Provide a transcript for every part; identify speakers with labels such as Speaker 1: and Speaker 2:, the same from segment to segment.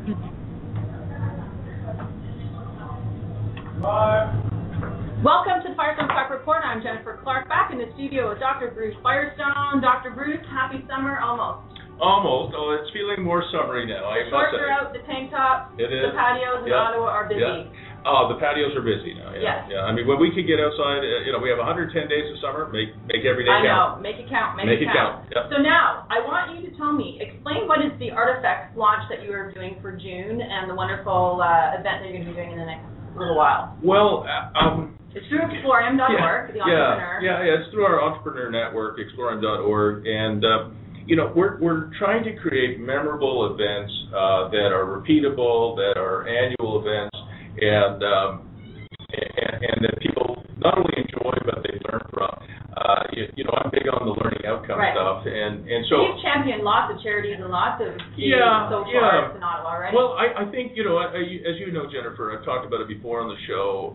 Speaker 1: Welcome to the Firestone Report. I'm Jennifer Clark, back in the studio with Dr. Bruce Firestone. Dr. Bruce, happy summer, almost.
Speaker 2: Almost. Oh, it's feeling more summery now.
Speaker 1: Shorts are out, the tank tops,
Speaker 2: it is.
Speaker 1: The patios in Ottawa are busy.
Speaker 2: Yeah. Oh, the patios are busy now. Yeah.
Speaker 1: Yes.
Speaker 2: Yeah. I mean, when we could get outside, we have 110 days of summer. Make every day count.
Speaker 1: I know. Make it count. Make it count.
Speaker 2: Yep.
Speaker 1: So now, I want you to tell me, explain what is the Artifacts launch that you are doing for June and the wonderful event that you're going to be doing in the next little while.
Speaker 2: Well,
Speaker 1: it's through explorem.org, the entrepreneur.
Speaker 2: Yeah, it's through our entrepreneur network, explorem.org, and we're trying to create memorable events that are repeatable, that are annual events, and that people not only enjoy but they learn from. I'm big on the learning outcome stuff, and so
Speaker 1: you've championed lots of charities and lots of social arts in Ottawa, right?
Speaker 2: Well, I think as you know, Jennifer, I've talked about it before on the show.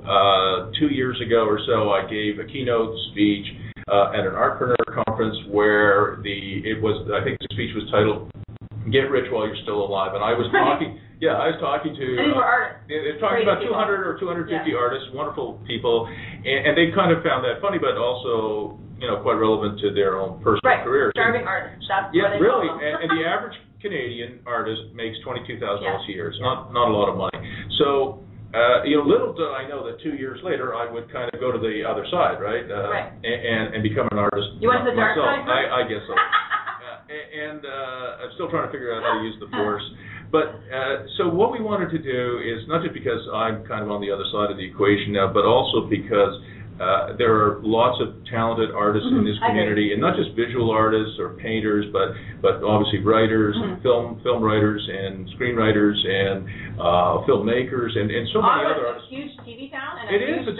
Speaker 2: 2 years ago or so, I gave a keynote speech at an Artpreneur conference where I think the speech was titled "Get Rich While You're Still Alive," and I was talking. I was talking to.
Speaker 1: And these were artists.
Speaker 2: Talking about 200 or 250 artists, wonderful people, and they kind of found that funny, but also quite relevant to their own personal careers.
Speaker 1: Starving artists. That's what they
Speaker 2: really.
Speaker 1: call them.
Speaker 2: And the average Canadian artist makes $22,000 a year. It's not a lot of money. So. Little did I know that 2 years later I would kind of go to the other side, right? And become an artist.
Speaker 1: You went to the dark side?
Speaker 2: I guess so. And I'm still trying to figure out how to use the Force. But so what we wanted to do is not just because I'm kind of on the other side of the equation now, but also because there are lots of talented artists in this community, and not just visual artists or painters, but obviously writers, and film writers, and screenwriters, and filmmakers, and so many other artists.
Speaker 1: It's a huge TV town, and
Speaker 2: It is a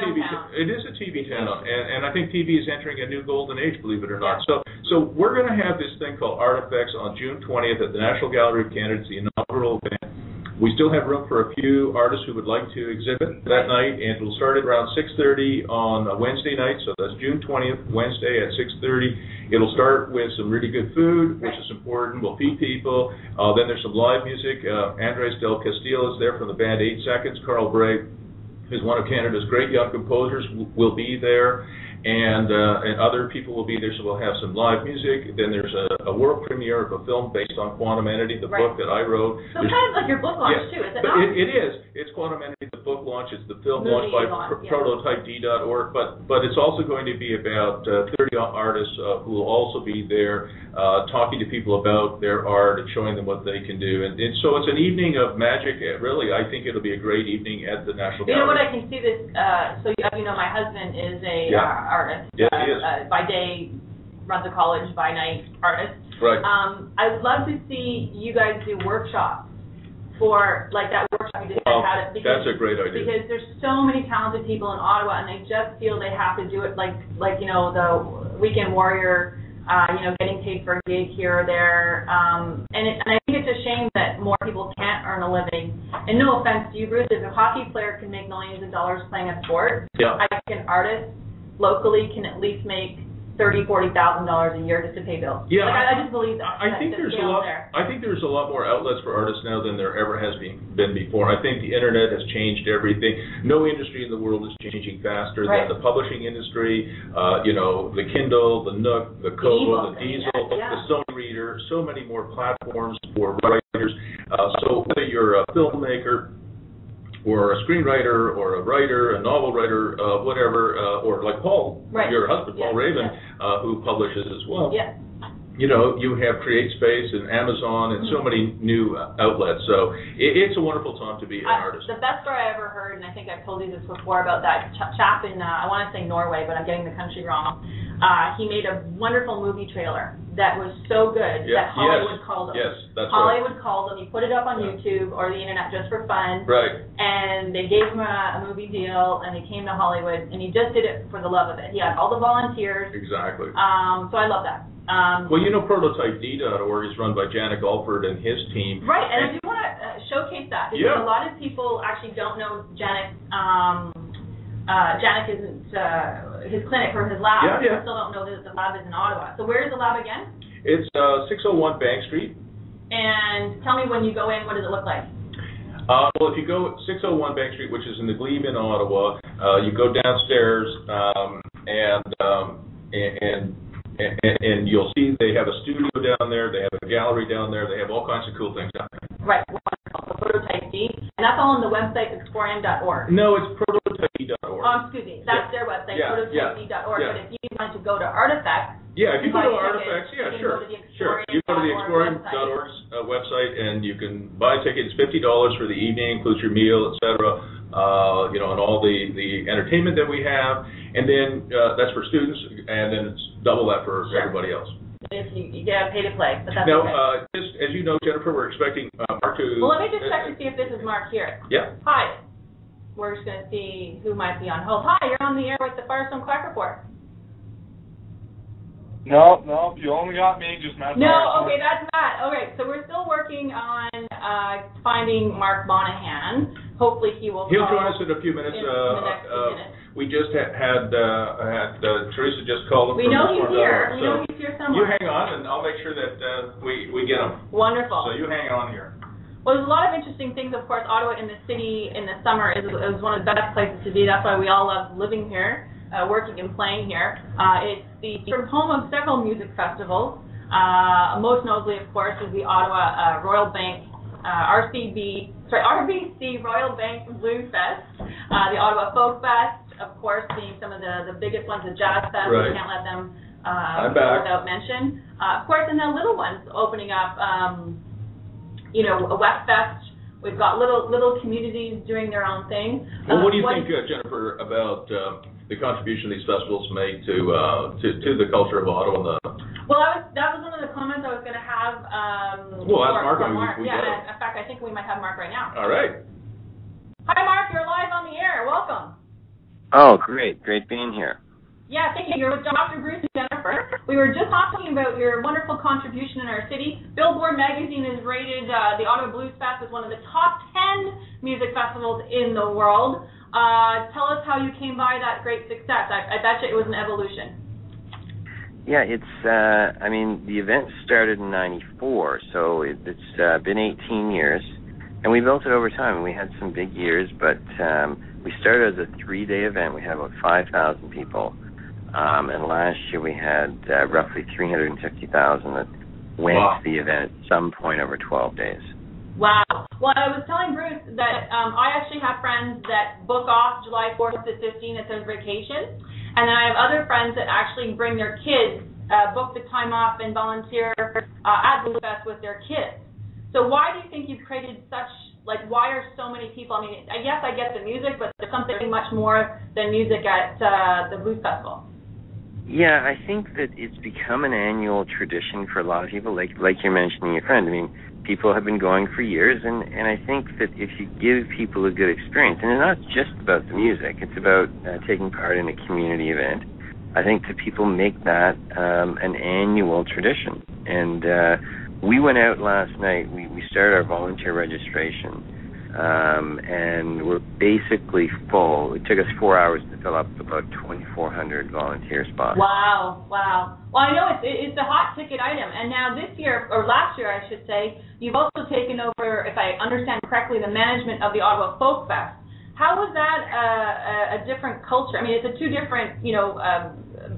Speaker 2: TV town, and I think TV is entering a new golden age, believe it or not. So we're going to have this thing called Artifacts on June 20th at the National Gallery of Canada. It's the inaugural event. We still have room for a few artists who would like to exhibit that night, and it'll start at around 6:30 on a Wednesday night, so that's June 20th, Wednesday at 6:30. It'll start with some really good food, which is important. We'll feed people. Then there's some live music. Andres Del Castillo is there from the band 8 Seconds. Carl Bray, who's one of Canada's great young composers, will be there. And other people will be there, so we'll have some live music. Then there's a world premiere of a film based on Quantum Entity, the book that I wrote.
Speaker 1: So it's kind of like your book launch, too, is it not?
Speaker 2: It is. It's Quantum Entity, the book launch. It's the film launch by prototyped.org. But it's also going to be about 30 artists who will also be there talking to people about their art and showing them what they can do. And so it's an evening of magic. Really, I think it'll be a great evening at the National Gallery.
Speaker 1: You know what, I can see this. So as you know, my husband is a artist.
Speaker 2: Yes, he is.
Speaker 1: By day, runs a college, by night, artist.
Speaker 2: Right.
Speaker 1: I would love to see you guys do workshops for, like that workshop you did.
Speaker 2: That's a great idea.
Speaker 1: Because there's so many talented people in Ottawa, and they just feel they have to do it like the Weekend Warrior, getting paid for a gig here or there. And I think it's a shame that more people can't earn a living. And no offense to you, Bruce, if a hockey player can make millions of dollars playing a sport, I think an artist locally can at least make $30,000-$40,000 a year just to pay bills. Yeah, I just believe that.
Speaker 2: I think there's a lot more outlets for artists now than there ever has been before. I think the internet has changed everything. No industry in the world is changing faster than the publishing industry. The Kindle, the Nook, the Kobo, the Diesel, the Sony Reader. So many more platforms for writers. So whether you're a filmmaker, or a screenwriter, or a writer, a novel writer, whatever, or like Paul, your husband, Paul Raven, who publishes as well. Yeah. You have CreateSpace and Amazon and so many new outlets. So it's a wonderful time to be an artist.
Speaker 1: The best story I ever heard, and I think I've told you this before, about that chap in, I want to say Norway, but I'm getting the country wrong. He made a wonderful movie trailer that was so good that Hollywood called him.
Speaker 2: Yes, that's
Speaker 1: Hollywood called him. He put it up on YouTube or the internet just for fun.
Speaker 2: Right.
Speaker 1: And they gave him a movie deal, and he came to Hollywood, and he just did it for the love of it. He had all the volunteers.
Speaker 2: Exactly.
Speaker 1: So I love that.
Speaker 2: prototyped.org is run by Janet Alford and his team.
Speaker 1: Right, and I do want to showcase that because a lot of people actually don't know Janet. Janet isn't his clinic or his lab. People still don't know that the lab is in Ottawa. So where is the lab again?
Speaker 2: It's 601 Bank Street.
Speaker 1: And tell me, when you go in, what does it look like?
Speaker 2: Well, if you go 601 Bank Street, which is in the Glebe in Ottawa, you go downstairs and you'll see they have a studio down there, they have a gallery down there, they have all kinds of cool things down there.
Speaker 1: Right, wonderful. The Prototype D, and that's all on the website exporium.org.
Speaker 2: No, it's prototype.org.
Speaker 1: Excuse me, that's their website, prototype.org.
Speaker 2: Yeah.
Speaker 1: But if you want to go to Artifacts,
Speaker 2: if you go to Artifacts, sure. You go to the exporium.org website and you can buy tickets. $50 for the evening, includes your meal, etc. And all the entertainment that we have, and then that's for students, and then it's double that for everybody else.
Speaker 1: If you get pay to play, but that's
Speaker 2: now,
Speaker 1: okay.
Speaker 2: Just as you know, Jennifer, we're expecting Mark to.
Speaker 1: Well, let me just check to see if this is Mark here.
Speaker 2: Yeah.
Speaker 1: Hi. We're just going to see who might be on hold. Hi, you're on the air with the Firestone Report.
Speaker 3: No, you only got me, just Matt.
Speaker 1: No, okay, that's Matt. Okay, so we're still working on finding Mark Monahan. Hopefully he'll
Speaker 2: join us in a few minutes.
Speaker 1: In the next few minutes.
Speaker 2: We just had Teresa just call him.
Speaker 1: We know he's here. We know he's here somewhere.
Speaker 2: You hang on, and I'll make sure that we get him.
Speaker 1: Wonderful.
Speaker 2: So you hang on here.
Speaker 1: Well, there's a lot of interesting things. Of course, Ottawa in the city in the summer is one of the best places to be. That's why we all love living here, working and playing here. It's the home of several music festivals. Most notably, of course, is the Ottawa RBC Royal Bank Bluesfest, the Ottawa Folk Fest, of course, being some of the biggest ones, the Jazz Fest.
Speaker 2: Right.
Speaker 1: We can't let them go without mention. Of course, and the little ones opening up. A West Fest. We've got little communities doing their own thing.
Speaker 2: Well, what do you think, Jennifer, about the contribution these festivals make to the culture of Ottawa?
Speaker 1: Well, that was one of the comments I was going to have.
Speaker 2: Ask Mark.
Speaker 1: In fact, I think we might have Mark right now.
Speaker 2: All right.
Speaker 1: Hi, Mark. You're live on the air. Welcome.
Speaker 4: Oh, great being here.
Speaker 1: Yeah, thank you. You're with Dr. Bruce and Jennifer. We were just talking about your wonderful contribution in our city. Billboard magazine has rated the Ottawa Bluesfest as one of the top 10 music festivals in the world. Tell us how you came by that great success. I bet you it was an evolution.
Speaker 4: Yeah, it's, the event started in '94, so it's been 18 years, and we built it over time. We had some big years, but we started as a 3-day event. We had about 5,000 people. And last year we had roughly 350,000 that went to the event at some point over 12 days.
Speaker 1: Wow. Well, I was telling Bruce that I actually have friends that book off July 4th to 15th as their vacation, and then I have other friends that actually bring their kids, book the time off and volunteer at Bluesfest with their kids. So why do you think you've created why are so many people, yes, I get the music, but there's something much more than music at the Blues Festival.
Speaker 4: Yeah, I think that it's become an annual tradition for a lot of people, like you're mentioning your friend. People have been going for years, and I think that if you give people a good experience, and it's not just about the music, it's about taking part in a community event, I think that people make that an annual tradition. And we went out last night, we started our volunteer registration, and we're basically full. It took us 4 hours to fill up about 2,400 volunteer spots.
Speaker 1: Wow. Well, I know it's a hot ticket item, and now this year, or last year I should say, you've also taken over, if I understand correctly, the management of the Ottawa Folk Fest. How was that a different culture? It's two different,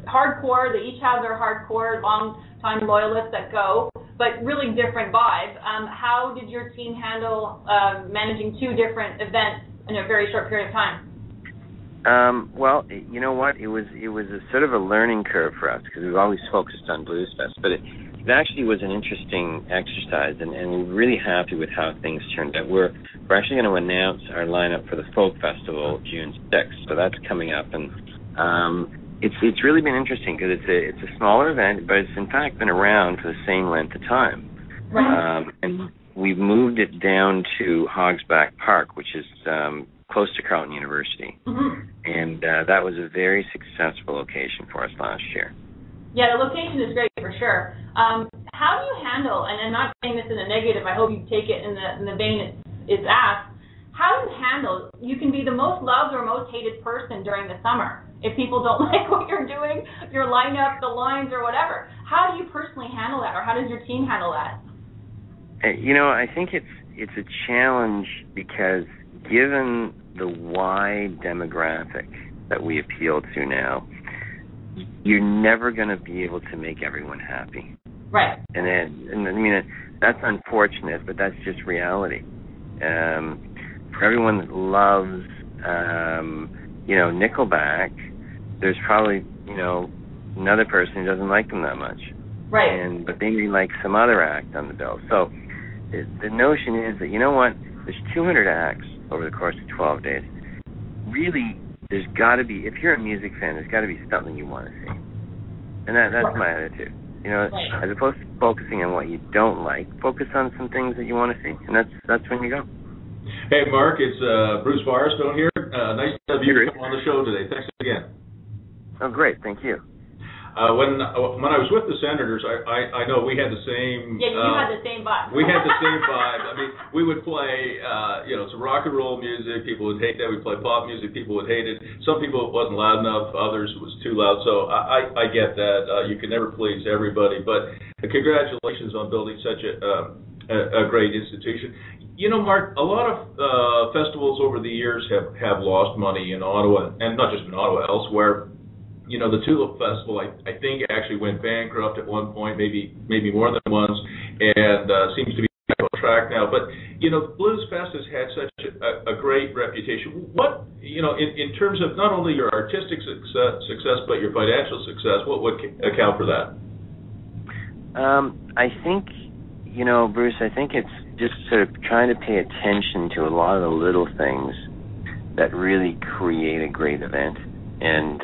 Speaker 1: hardcore, they each have their hardcore, long-time loyalists that go, but really different vibe. How did your team handle managing two different events in a very short period of time?
Speaker 4: Well, you know what? It was a sort of a learning curve for us because we've always focused on Bluesfest, but it actually was an interesting exercise, and we're really happy with how things turned out. We're actually going to announce our lineup for the Folk Festival June 6th, so that's coming up, and it's really been interesting because it's a smaller event, but it's in fact been around for the same length of time.
Speaker 1: Right.
Speaker 4: And we've moved it down to Hogsback Park, which is close to Carleton University, and that was a very successful location for us last year.
Speaker 1: Yeah, the location is great for sure. How do you handle, and I'm not saying this in a negative, I hope you take it in the vein it's asked, how do you handle, you can be the most loved or most hated person during the summer if people don't like what you're doing, your lineup, the lines, or whatever. How do you personally handle that, or how does your team handle that?
Speaker 4: I think it's a challenge because given the wide demographic that we appeal to now, you're never going to be able to make everyone happy.
Speaker 1: Right.
Speaker 4: And I mean, that's unfortunate, but that's just reality. For everyone that loves, Nickelback, there's probably, another person who doesn't like them that much.
Speaker 1: Right.
Speaker 4: But maybe like some other act on the bill. So the notion is that, there's 200 acts over the course of 12 days. Really, there's got to be, if you're a music fan, there's got to be something you want to see. And that's my attitude. As opposed to focusing on what you don't like, focus on some things that you want to see. And that's when you go.
Speaker 2: Hey, Mark, it's Bruce Firestone here. Nice to have you come on the show today. Thanks again.
Speaker 4: Oh, great. Thank you.
Speaker 2: When I was with the Senators, I know we had the same.
Speaker 1: Yeah, you had the same vibe.
Speaker 2: We had the same vibe. I mean, we would play, some rock and roll music. People would hate that. We'd play pop music. People would hate it. Some people it wasn't loud enough. Others it was too loud. So I get that. You can never please everybody. But congratulations on building such a great institution. Mark, a lot of festivals over the years have lost money in Ottawa, and not just in Ottawa, elsewhere. The Tulip Festival, I think, actually went bankrupt at one point, maybe more than once, and seems to be back on track now. But, Bluesfest has had such a great reputation. What, in terms of not only your artistic success, but your financial success, what would account for that?
Speaker 4: I think, Bruce, I think it's just sort of trying to pay attention to a lot of the little things that really create a great event. And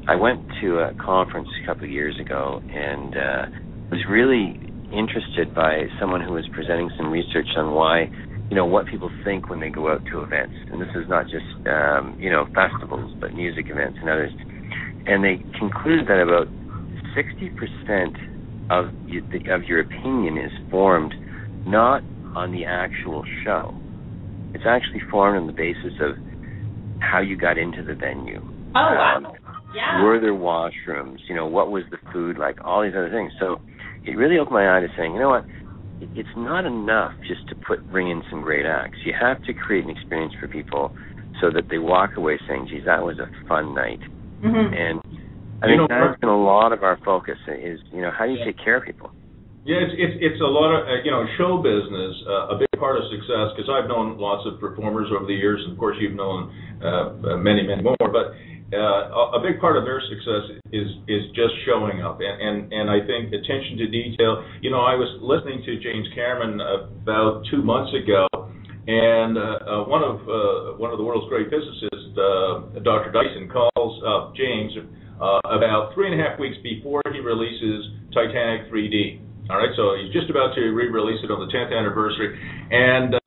Speaker 4: I went to a conference a couple of years ago and was really interested by someone who was presenting some research on why, what people think when they go out to events. And this is not just, festivals, but music events and others. And they concluded that about 60% of your opinion is formed not on the actual show. It's actually formed on the basis of how you got into the venue.
Speaker 1: Oh, wow. Yeah.
Speaker 4: Were there washrooms? What was the food like? All these other things. So it really opened my eye to saying, it's not enough just to bring in some great acts. You have to create an experience for people so that they walk away saying, geez, that was a fun night. Mm-hmm. And I think that's been a lot of our focus is, how do you take care of people?
Speaker 2: Yeah, it's a lot of, show business, a big part of success, because I've known lots of performers over the years, and of course you've known many, many more, but a big part of their success is just showing up, and I think attention to detail. I was listening to James Cameron about 2 months ago, and one of the world's great physicists, Dr. Dyson, calls up James about 3.5 weeks before he releases Titanic 3D. All right, so he's just about to re-release it on the 10th anniversary, and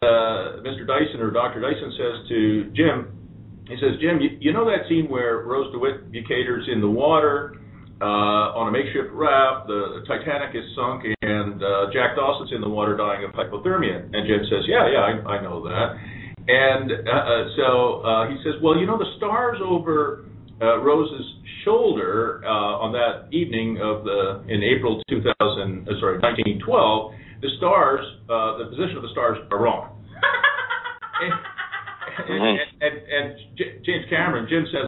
Speaker 2: Mr. Dyson, or Dr. Dyson, says to Jim, he says, Jim, you know that scene where Rose DeWitt Bucator's in the water on a makeshift raft, the Titanic is sunk, and Jack Dawson's in the water dying of hypothermia? And Jim says, yeah, I know that. And so he says, well, the stars over Rose's shoulder on that evening in April 1912, the stars, the position of the stars are wrong. and James Cameron, Jim says,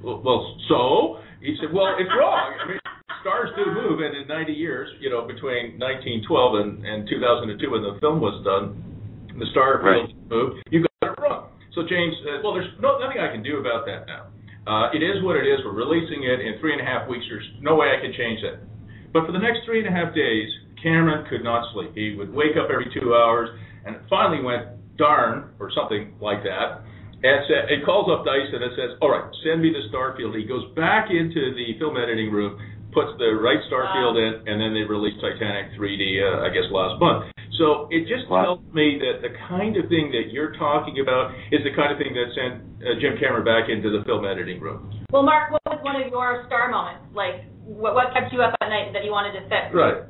Speaker 2: well, so? He said, well, it's wrong. I mean, stars do move, and in 90 years, between 1912 and 2002, when the film was done, the star field moved. You got it wrong. So James said, well, there's nothing I can do about that now. It is what it is. We're releasing it in 3.5 weeks. There's no way I can change that. But for the next 3.5 days, Cameron could not sleep. He would wake up every 2 hours, and it finally went darn, or something like that. And it calls up Dyson and says, all right, send me the star field. He goes back into the film editing room, puts the right star field in, and then they released Titanic 3D, I guess, last month. So it just tells me that the kind of thing that you're talking about is the kind of thing that sent Jim Cameron back into the film editing room.
Speaker 1: Well, Mark, what was one of your star moments? Like, what kept you up at night that you wanted to fix?
Speaker 2: Right.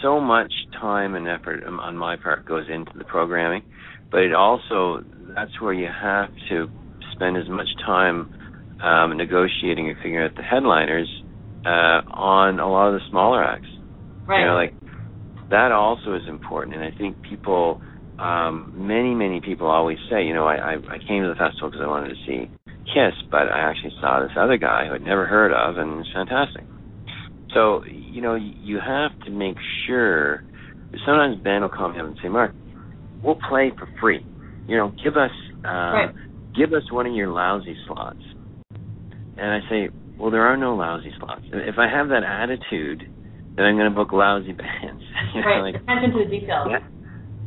Speaker 4: So much time and effort on my part goes into the programming, but it also, that's where you have to spend as much time negotiating and figuring out the headliners on a lot of the smaller acts.
Speaker 1: Right.
Speaker 4: that also is important. And I think people, many people always say, you know, I came to the festival because I wanted to see Kiss, but I actually saw this other guy who I'd never heard of, and it's fantastic. So, you know, you have to make sure. Sometimes Ben will call me up and say, Mark, we'll play for free. You know, give us one of your lousy slots. And I say, well, there are no lousy slots. If I have that attitude, then I'm going to book lousy bands. You know, like,
Speaker 1: attention to the details.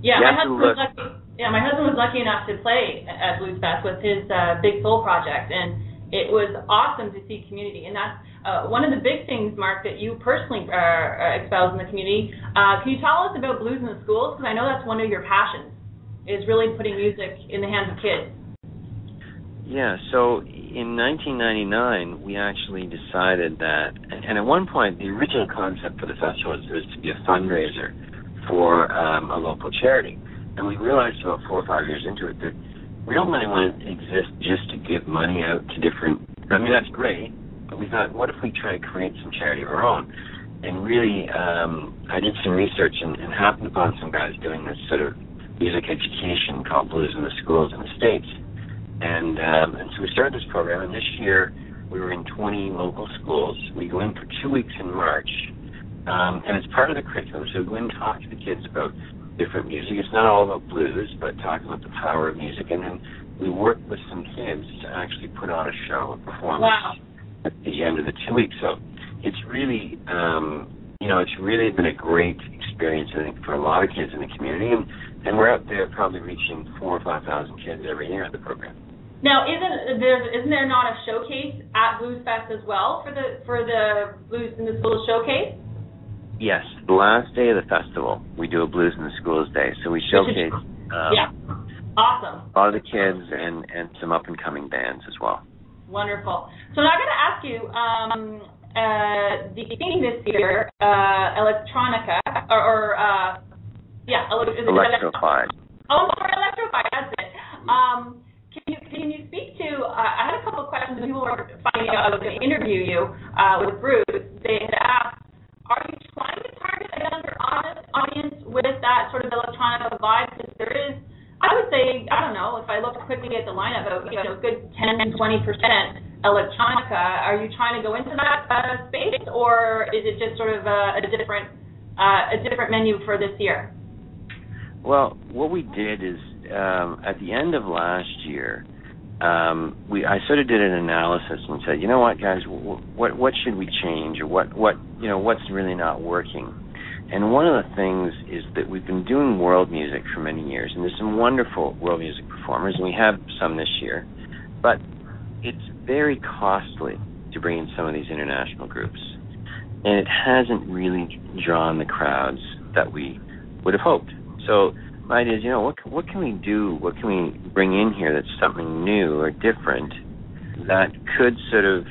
Speaker 4: Yeah,
Speaker 1: my husband was lucky. Yeah, my husband was lucky enough to play at Bluesfest with his Big Soul project, and it was awesome to see community. And that's one of the big things, Mark, that you personally espouse in the community. Can you tell us about blues in the schools? Because I know that's one of your passions, is really putting music in the hands of kids. Yeah, so in 1999, we actually decided that, and at one point, the original concept for the festival was to be a fundraiser for a local charity. And we realized about 4 or 5 years into it that we don't really want to exist just to give money out to different, I mean, that's great, but we thought, what if we try to create some charity of our own? And really, I did some research and happened upon some guys doing this sort of music education called Blues in the Schools in the States. And so we started this program, and this year we were in 20 local schools. We go in for 2 weeks in March, and it's part of the curriculum, so we go in and talk to the kids about different music. It's not all about blues, but talk about the power of music. And then we work with some kids to actually put on a show, a performance at the end of the 2 weeks. So it's really, you know, it's really been a great experience, I think, for a lot of kids in the community. And we're out there probably reaching 4,000 or 5,000 kids every year at the program. Now, isn't there not a showcase at Bluesfest as well for the Blues in the Schools showcase?
Speaker 4: Yes, the last day of the festival, we do a Blues in the Schools Day. So we showcase
Speaker 1: awesome.
Speaker 4: a lot of the kids and some up-and-coming bands as well.
Speaker 1: Wonderful. So now I'm going to ask you, the theme this year, electronica,
Speaker 4: Electrified.
Speaker 1: Oh, sorry, electrified, that's it. Can you speak to, I had a couple of questions when people were finding out I was going to interview you with Bruce. They had asked, are you trying to target a younger audience with that sort of electronica vibe? Because there is, I would say, I don't know, if I look quickly at the lineup, a good 10-20% electronica. Are you trying to go into that space, or is it just sort of a different menu for this year?
Speaker 4: Well, what we did is at the end of last year, I sort of did an analysis and said, you know what, guys, what should we change, or what's really not working? And one of the things is that we've been doing world music for many years, and there's some wonderful world music performers, and we have some this year, but it's very costly to bring in some of these international groups, and it hasn't really drawn the crowds that we would have hoped. So my idea is, what can we do? What can we bring in here that's something new or different that could sort of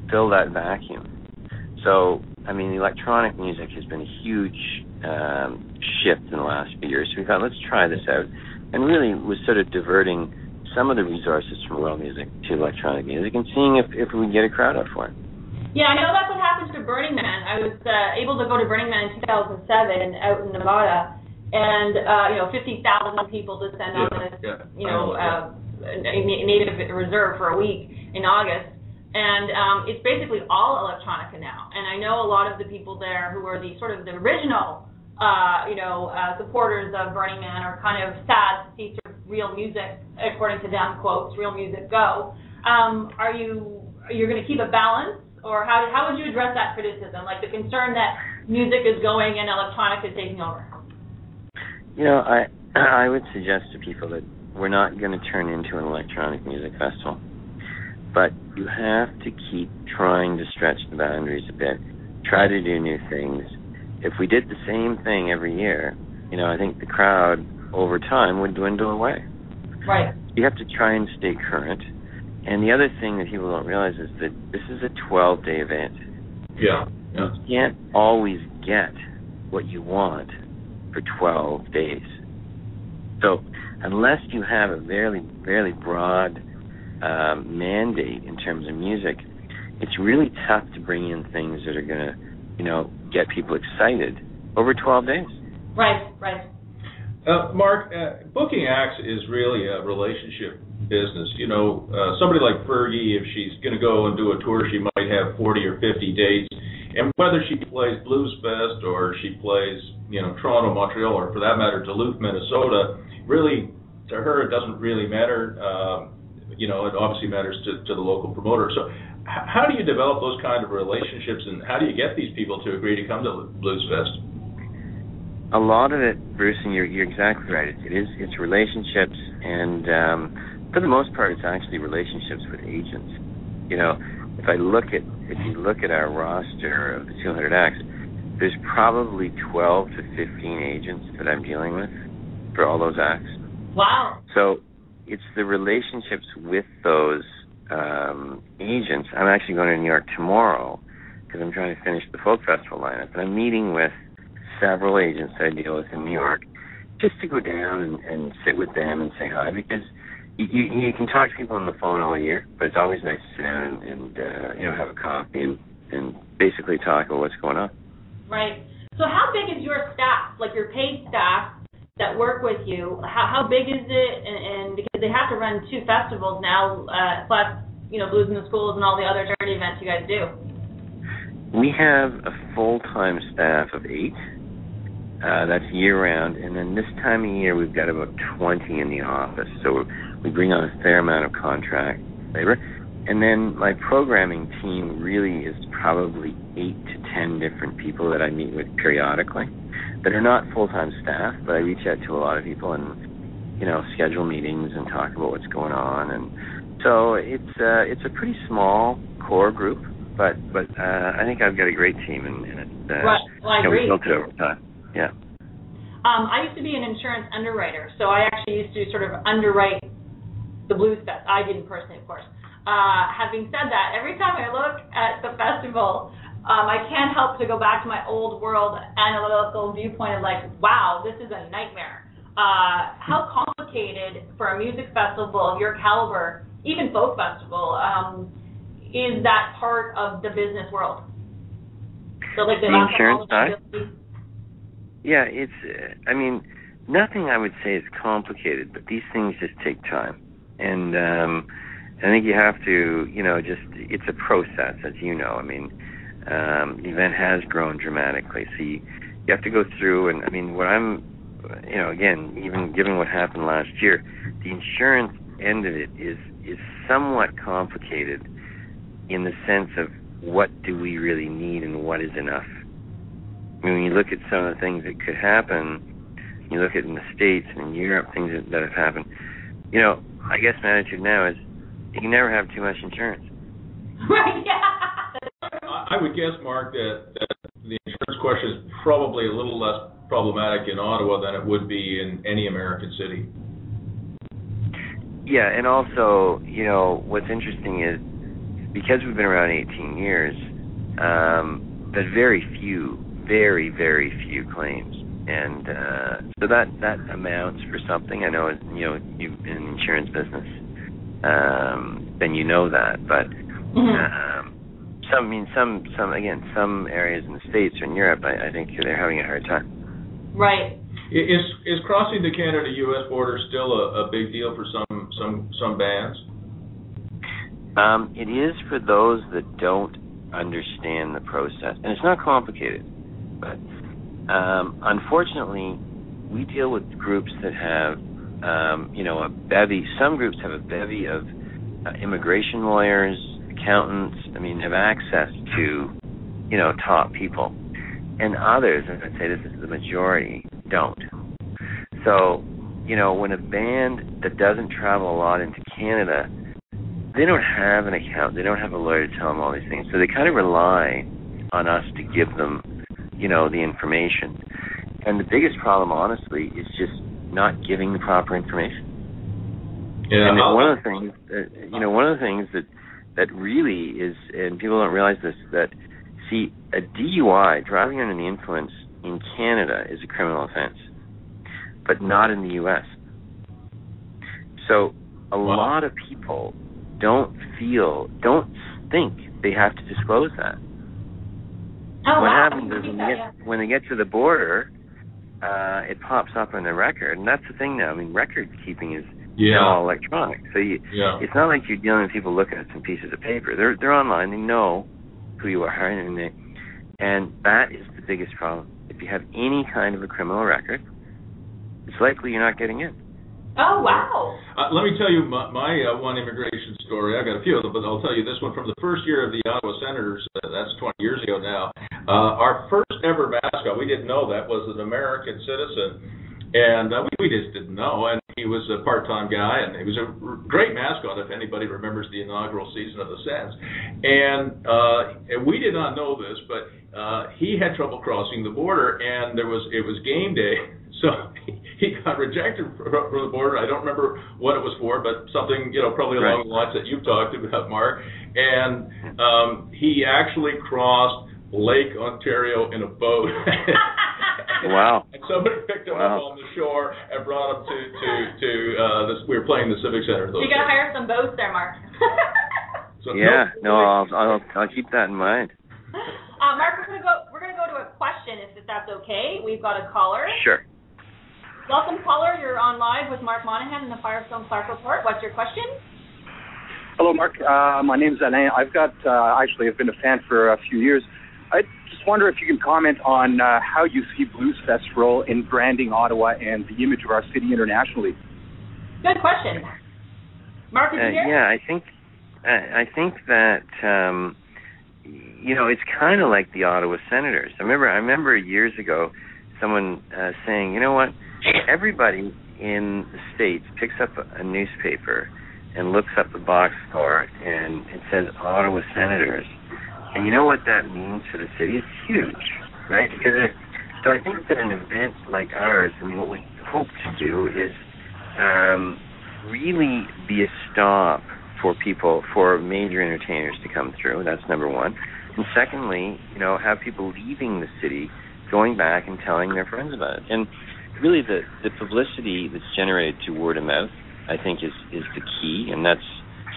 Speaker 4: fill that vacuum? So, I mean, electronic music has been a huge shift in the last few years. So we thought, let's try this out. And really was sort of diverting some of the resources from world music to electronic music and seeing if we can get a crowd out for it.
Speaker 1: Yeah, I know that's what happened to Burning Man. I was able to go to Burning Man in 2007 out in Nevada. And 50,000 people descend on this, native reserve for a week in August, and it's basically all electronica now. And I know a lot of the people there who are the sort of the original, supporters of Burning Man are kind of sad to see sort of real music, according to them, quotes, real music go. Are you going to keep a balance, or how would you address that criticism, like the concern that music is going and electronic is taking over?
Speaker 4: I would suggest to people that we're not going to turn into an electronic music festival, but you have to keep trying to stretch the boundaries a bit, try to do new things. If we did the same thing every year, I think the crowd over time would dwindle away.
Speaker 1: Right.
Speaker 4: You have to try and stay current. And the other thing that people don't realize is that this is a 12-day event.
Speaker 2: Yeah.
Speaker 4: You can't always get what you want for 12 days. So unless you have a very, very broad mandate in terms of music, it's really tough to bring in things that are going to, get people excited over 12 days.
Speaker 1: Right.
Speaker 2: Mark, booking acts is really a relationship business. You know, somebody like Fergie, if she's going to go and do a tour, she might have 40 or 50 dates. And whether she plays Bluesfest or she plays, you know, Toronto, Montreal, or for that matter, Duluth, Minnesota, really, to her, it doesn't really matter. You know, it obviously matters to the local promoter. So how do you develop those kind of relationships, and how do you get these people to agree to come to Bluesfest?
Speaker 4: A lot of it, Bruce, and you're exactly right. It's relationships, and for the most part, it's actually relationships with agents. You know, if you look at our roster of the 200 acts, there's probably 12 to 15 agents that I'm dealing with for all those acts.
Speaker 1: Wow.
Speaker 4: So it's the relationships with those agents. I'm actually going to New York tomorrow because I'm trying to finish the folk festival lineup, and I'm meeting with several agents that I deal with in New York, just to go down and sit with them and say hi, because you can talk to people on the phone all year, but it's always nice to sit down and you know, have a coffee and basically talk about what's going on.
Speaker 1: Right. So how big is your staff, like your paid staff that work with you? How big is it? And because they have to run 2 festivals now, plus, you know, Blues in the Schools and all the other charity events you guys do.
Speaker 4: We have a full-time staff of 8. That's year-round, and then this time of year we've got about 20 in the office, so we bring on a fair amount of contract labor. And then my programming team really is probably 8 to 10 different people that I meet with periodically that are not full-time staff, but I reach out to a lot of people and, you know, schedule meetings and talk about what's going on. And so it's a pretty small core group, but I think I've got a great team, and it's
Speaker 1: right. Well, I agree.
Speaker 4: We built it over time. Yeah.
Speaker 1: I used to be an insurance underwriter, so I actually used to sort of underwrite the Bluesfest. I didn't personally, of course. Having said that, every time I look at the festival, I can't help to go back to my old world analytical viewpoint of like, wow, this is a nightmare. How complicated for a music festival of your caliber, even folk festival, is that part of the business world? So like the
Speaker 4: insurance side? Yeah, it's, I mean, nothing I would say is complicated, but these things just take time. And I think you have to, you know, it's a process, as you know. I mean, the event has grown dramatically. So you have to go through, and I mean, what I'm, you know, again, even given what happened last year, the insurance end of it is somewhat complicated in the sense of what do we really need and what is enough. I mean, when you look at some of the things that could happen, you look at in the States and in Europe, things that have happened, you know, I guess my attitude now is you can never have too much insurance.
Speaker 1: Right, yeah.
Speaker 2: I would guess, Mark, that the insurance question is probably a little less problematic in Ottawa than it would be in any American city. Yeah,
Speaker 4: and also, you know, what's interesting is because we've been around 18 years, there's very very few claims, and so that amounts for something. I know, you know, you've been in the insurance business, then you know that. But some areas in the States or in Europe, I think they're having a hard time.
Speaker 1: Right.
Speaker 2: Is crossing the Canada-U.S. border still a big deal for some bands?
Speaker 4: It is for those that don't understand the process, and it's not complicated. But unfortunately, we deal with groups that have, you know, a bevy. Some groups have a bevy of immigration lawyers, accountants. I mean, have access to, you know, top people, and others, and I'd say this is the majority, don't. So, you know, when a band that doesn't travel a lot into Canada, they don't have an account, they don't have a lawyer to tell them all these things, so they kind of rely on us to give them, you know, the information. And the biggest problem, honestly, is just not giving the proper information. Yeah. And one of the things that really is, and people don't realize this, that, see, a DUI, driving under the influence in Canada, is a criminal offense, but not in the U.S. So a lot of people don't think they have to disclose that. What happens is when they get to the border, it pops up on the record, and that's the thing now. I mean, record keeping is
Speaker 2: Yeah.
Speaker 4: all electronic, so it's not like you're dealing with people looking at some pieces of paper. They're online. They know who you are, and that is the biggest problem. If you have any kind of a criminal record, it's likely you're not getting in.
Speaker 1: Oh, wow.
Speaker 2: Let me tell you my one immigration story. I've got a few of them, but I'll tell you this one from the first year of the Ottawa Senators. That's 20 years ago now. Our first ever mascot, we didn't know that, was an American citizen. And we just didn't know. And he was a part-time guy, and he was a great mascot, if anybody remembers the inaugural season of the Sens. And we did not know this, but he had trouble crossing the border, and it was game day. So he got rejected from the border. I don't remember what it was for, but something, probably along the lines that you've talked about, Mark. And he actually crossed Lake Ontario in a boat.
Speaker 4: Wow.
Speaker 2: And somebody picked him up on the shore and brought him to this. We were playing the Civic Center.
Speaker 1: You got to hire some boats there, Mark.
Speaker 2: So
Speaker 4: I'll keep that in mind.
Speaker 1: Mark, we're gonna go to a question, if that's okay. We've got a caller.
Speaker 4: Sure.
Speaker 1: Welcome, caller. You're on live with Mark Monahan in the Firestone Report. What's your question?
Speaker 5: Hello, Mark. My name's Alain. I've been a fan for a few years. I just wonder if you can comment on how you see Bluesfest's role in branding Ottawa and the image of our city internationally.
Speaker 1: Good question. Mark, are you here?
Speaker 4: Yeah, I think that it's kind of like the Ottawa Senators. I remember years ago someone saying, you know what, everybody in the States picks up a newspaper and looks up the box score and it says Ottawa Senators. And you know what that means for the city? It's huge, right? So I think that an event like ours, and what we hope to do is really be a stop for people, for major entertainers to come through. That's number one. And secondly, have people leaving the city, going back and telling their friends about it. And really the publicity that's generated through word of mouth, I think, is the key, and that's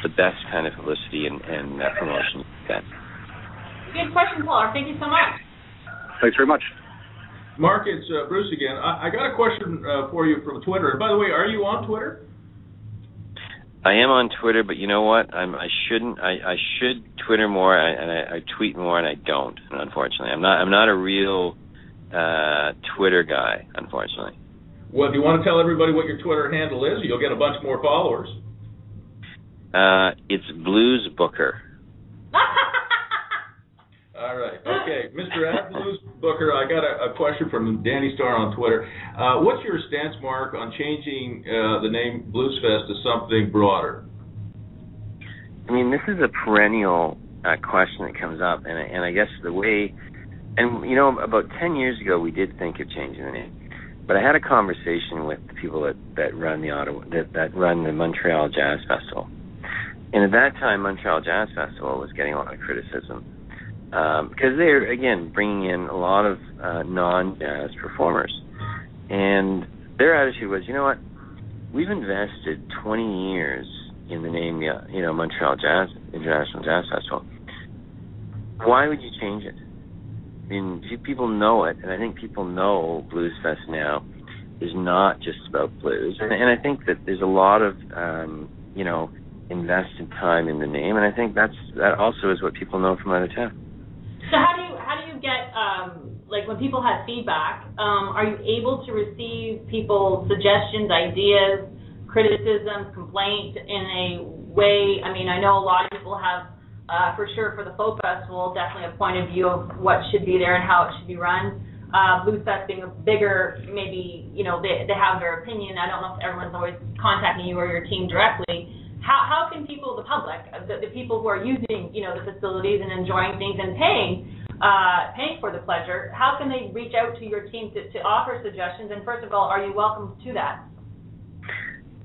Speaker 4: the best kind of publicity and promotion you can get.
Speaker 1: Good question, caller. Thank you so much.
Speaker 5: Thanks very much.
Speaker 2: Mark, it's Bruce again. I got a question for you from Twitter. And by the way, are you on Twitter?
Speaker 4: I am on Twitter, but you know what? I should Twitter more, and I tweet more, and I don't. Unfortunately, I'm not a real Twitter guy. Unfortunately.
Speaker 2: Well, if you want to tell everybody what your Twitter handle is, you'll get a bunch more followers.
Speaker 4: It's Blues Booker.
Speaker 2: All right. Okay. Mr. Blues Booker, I got a question from Danny Starr on Twitter. What's your stance, Mark, on changing the name Bluesfest to something broader?
Speaker 4: I mean, this is a perennial question that comes up, and I guess the way, and about 10 years ago we did think of changing the name, but I had a conversation with the people that run that run the Montreal Jazz Festival, and at that time Montreal Jazz Festival was getting a lot of criticism. Because they're, again, bringing in a lot of non-jazz performers. And their attitude was, you know what, we've invested 20 years in the name, Montreal International Jazz Festival. Why would you change it? I mean, people know it, and I think people know Bluesfest now is not just about blues. And I think that there's a lot of, invested time in the name, and I think that also is what people know from out of town.
Speaker 1: So how do you get when people have feedback? Are you able to receive people's suggestions, ideas, criticisms, complaints in a way? I mean, I know a lot of people have, for sure, for the Folk Festival, definitely a point of view of what should be there and how it should be run. Bluesfest being a bigger, maybe they have their opinion. I don't know if everyone's always contacting you or your team directly. How can people, the public, the people who are using, the facilities and enjoying things and paying for the pleasure, how can they reach out to your team to offer suggestions? And first of all, are you welcome to that?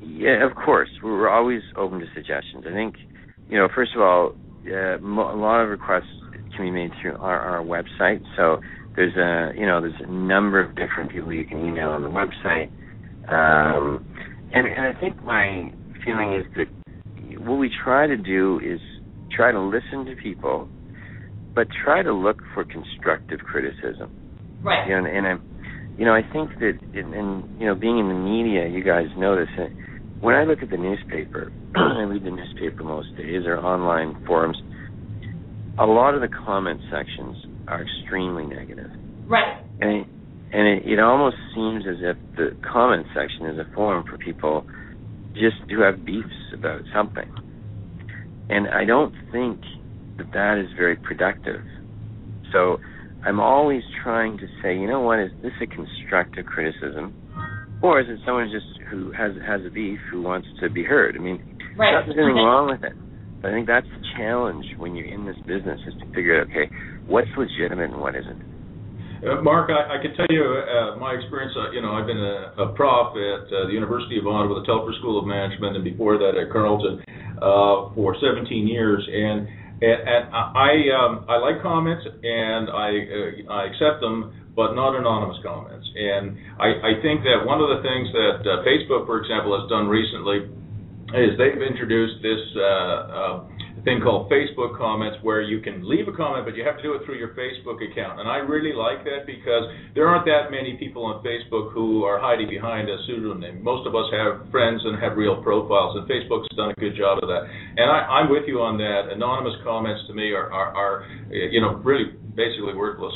Speaker 4: Yeah, of course. We're always open to suggestions. I think, first of all, a lot of requests can be made through our website. So there's a number of different people you can email on the website. And I think my feeling is that what we try to do is try to listen to people, but try to look for constructive criticism.
Speaker 1: Right.
Speaker 4: And I think that, being in the media, you guys notice it. When I look at the newspaper, I read the newspaper most days or online forums, a lot of the comment sections are extremely negative.
Speaker 1: Right.
Speaker 4: And it almost seems as if the comment section is a forum for people just to have beefs about something. And I don't think that is very productive. So I'm always trying to say, is this a constructive criticism? Or is it someone just who has a beef who wants to be heard? I mean,
Speaker 1: right.
Speaker 4: There's nothing wrong with it. But I think that's the challenge when you're in this business, is to figure out, okay, what's legitimate and what isn't.
Speaker 2: Mark, I can tell you my experience. I've been a prof at the University of Ottawa, the Telfer School of Management, and before that at Carleton for 17 years. And I like comments, and I accept them, but not anonymous comments. And I think that one of the things that Facebook, for example, has done recently is they've introduced this thing called Facebook comments, where you can leave a comment, but you have to do it through your Facebook account. And I really like that, because there aren't that many people on Facebook who are hiding behind a pseudonym. Most of us have friends and have real profiles, and Facebook's done a good job of that. And I'm with you on that. Anonymous comments to me are really basically worthless.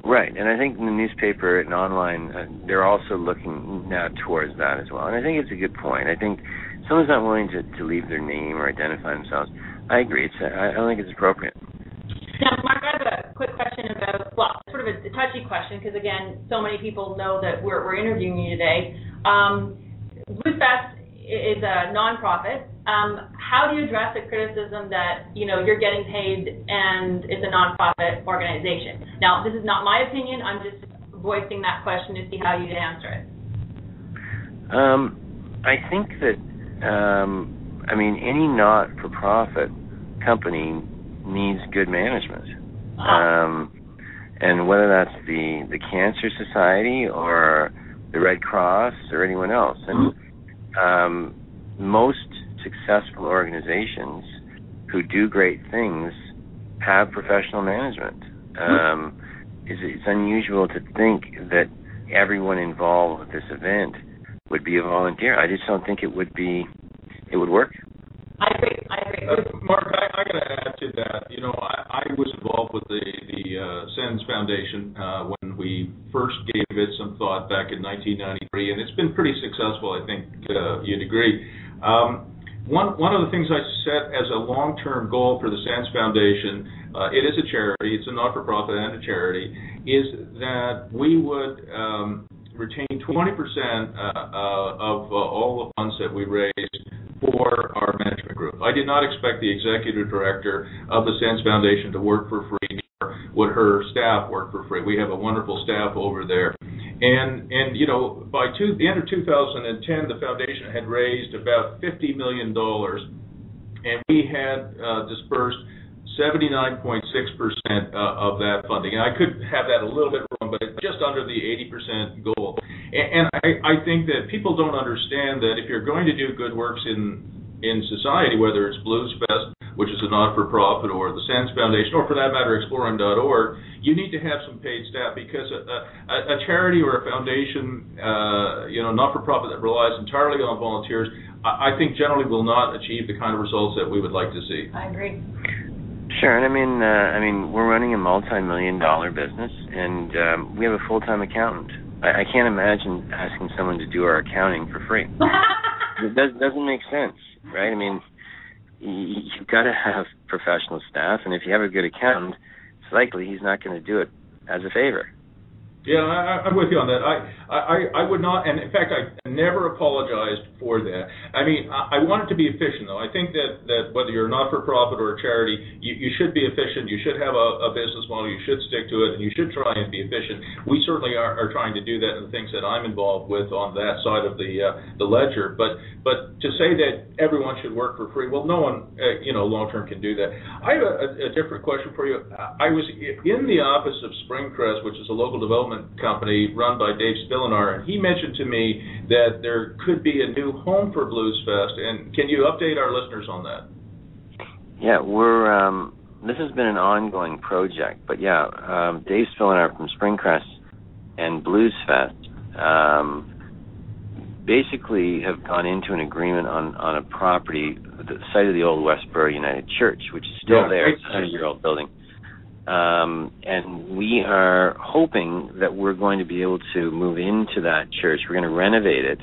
Speaker 4: Right, and I think in the newspaper and online, they're also looking now towards that as well. And I think it's a good point. I think someone's not willing to leave their name or identify themselves. I agree. I don't think it's appropriate.
Speaker 1: Now, Mark, I have a quick question about, sort of a touchy question, because, again, so many people know that we're interviewing you today. Bluesfest is a nonprofit. How do you address the criticism that, you're getting paid and it's a nonprofit organization? Now, this is not my opinion. I'm just voicing that question to see how you'd answer it.
Speaker 4: I think that, any not-for-profit company needs good management. And whether that's the Cancer Society or the Red Cross or anyone else. And most successful organizations who do great things have professional management. It's unusual to think that everyone involved with this event would be a volunteer. I just don't think it would work.
Speaker 1: I agree.
Speaker 2: Mark, I got to add to that. I was involved with the SENS Foundation when we first gave it some thought back in 1993, and it's been pretty successful, I think you'd agree. One of the things I set as a long-term goal for the SENS Foundation, it is a charity, it's a not-for-profit and a charity, is that we would retain 20% of all the funds that we raised for our management group. I did not expect the executive director of the SENS Foundation to work for free, nor would her staff work for free. We have a wonderful staff over there. And by the end of 2010, the foundation had raised about $50 million, and we had dispersed 79.6% of that funding. And I could have that a little bit wrong, but it's just under the 80% goal. And I think that people don't understand that if you're going to do good works in society, whether it's Bluesfest, which is a not-for-profit, or the SENS Foundation, or for that matter, Exploring.org, you need to have some paid staff, because a charity or a foundation, not-for-profit that relies entirely on volunteers, I think generally will not achieve the kind of results that we would like to see.
Speaker 1: I agree.
Speaker 4: Sure, and we're running a multi-million-dollar business, and we have a full-time accountant. I can't imagine asking someone to do our accounting for free. It doesn't make sense, right? You've got to have professional staff, and if you have a good accountant, it's likely he's not going to do it as a favor.
Speaker 2: Yeah, I'm with you on that. I would not, and in fact, I never apologized for that. I want it to be efficient, though. I think that whether you're a not-for-profit or a charity, you should be efficient. You should have a business model. You should stick to it, and you should try and be efficient. We certainly are trying to do that in the things that I'm involved with on that side of the ledger. But to say that everyone should work for free, well, no one, long-term can do that. I have a different question for you. I was in the office of Springcrest, which is a local development company run by Dave Spilinar, and he mentioned to me that there could be a new home for Bluesfest. And can you update our listeners on that?
Speaker 4: Yeah, this has been an ongoing project, but Dave Spilinar from Springcrest and Bluesfest basically have gone into an agreement on a property, the site of the old Westboro United Church, which is still there. It's a 100-year-old building. And we are hoping that we're going to be able to move into that church. We're going to renovate it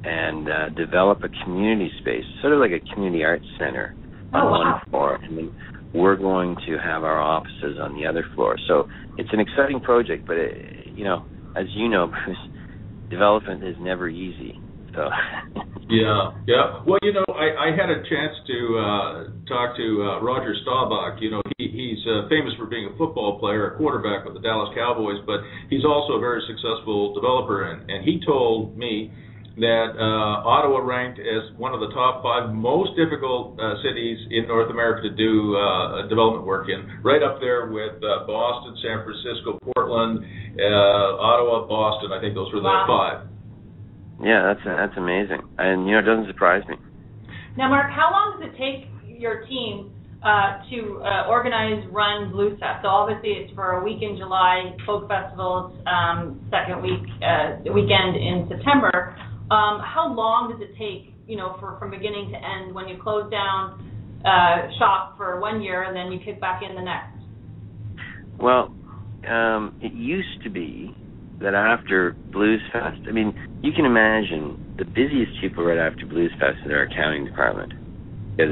Speaker 4: and develop a community space, sort of like a community arts center on one floor. And then we're going to have our offices on the other floor. So it's an exciting project, but, as you know, Bruce, development is never easy. So.
Speaker 2: Yeah. Well, I had a chance to talk to Roger Staubach. He's famous for being a football player, a quarterback with the Dallas Cowboys, but he's also a very successful developer. And he told me that Ottawa ranked as one of the top 5 most difficult cities in North America to do development work in, right up there with Boston, San Francisco, Portland, Ottawa, Boston. I think those were the 5.
Speaker 4: Yeah, that's amazing, and it doesn't surprise me.
Speaker 1: Now, Mark, how long does it take your team to organize, run Bluesfest? So obviously, it's for a week in July, folk festivals, second weekend in September. How long does it take, from beginning to end, when you close down shop for 1 year and then you kick back in the next?
Speaker 4: Well, it used to be that after Bluesfest, you can imagine the busiest people right after Bluesfest is our accounting department. Because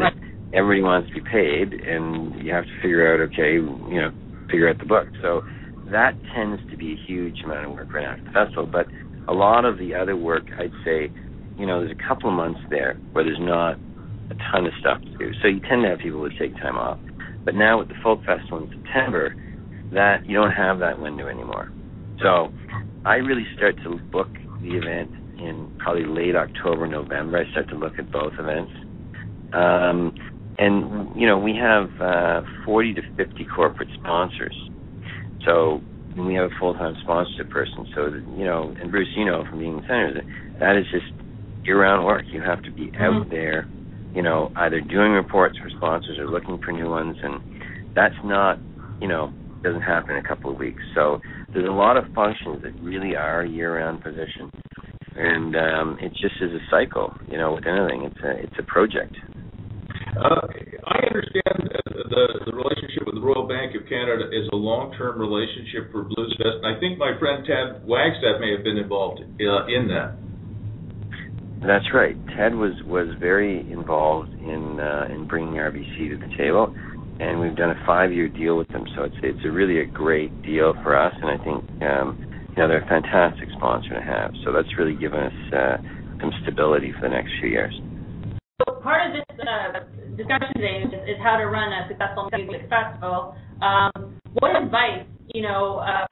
Speaker 4: everybody wants to be paid, and you have to figure out, figure out the book. So that tends to be a huge amount of work right after the festival. But a lot of the other work, I'd say, there's a couple of months there where there's not a ton of stuff to do. So you tend to have people who take time off. But now with the Folk Festival in September, that you don't have that window anymore. So I really start to book the event in probably late October, November. I start to look at both events. And we have 40 to 50 corporate sponsors. So we have a full-time sponsorship person. So, and Bruce, from being in the center, that is just year-round work. You have to be out there, either doing reports for sponsors or looking for new ones. And that's not, doesn't happen in a couple of weeks. So there's a lot of functions that really are a year-round position, and it just is a cycle. With anything, it's a project.
Speaker 2: I understand the relationship with the Royal Bank of Canada is a long-term relationship for Bluesfest, and I think my friend Ted Wagstaff may have been involved in that.
Speaker 4: That's right. Ted was very involved in bringing RBC to the table. And we've done a 5-year deal with them, so it's really a great deal for us. And I think they're a fantastic sponsor to have. So that's really given us some stability for the next few years.
Speaker 1: So part of this discussion today is how to run a successful music festival. What advice,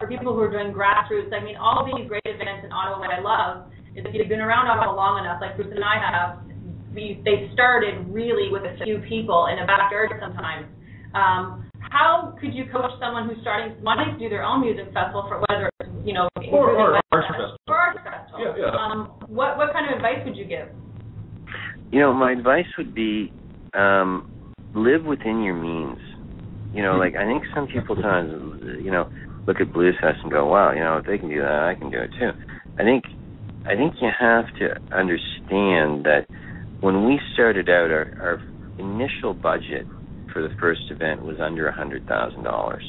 Speaker 1: for people who are doing grassroots? All of these great events in Ottawa, what I love is if you've been around Ottawa long enough, like Bruce and I have, they started really with a few people in a backyard sometimes. How could you coach someone who's wanting to do their own music festival, for whether it's,
Speaker 2: or arts festival?
Speaker 1: Or arts festival.
Speaker 2: Yeah.
Speaker 1: What kind of advice would you give?
Speaker 4: My advice would be live within your means. I think some people sometimes, look at Bluesfest and go, wow, if they can do that, I can do it too. I think you have to understand that when we started out, our initial budget for the first event was under $100,000.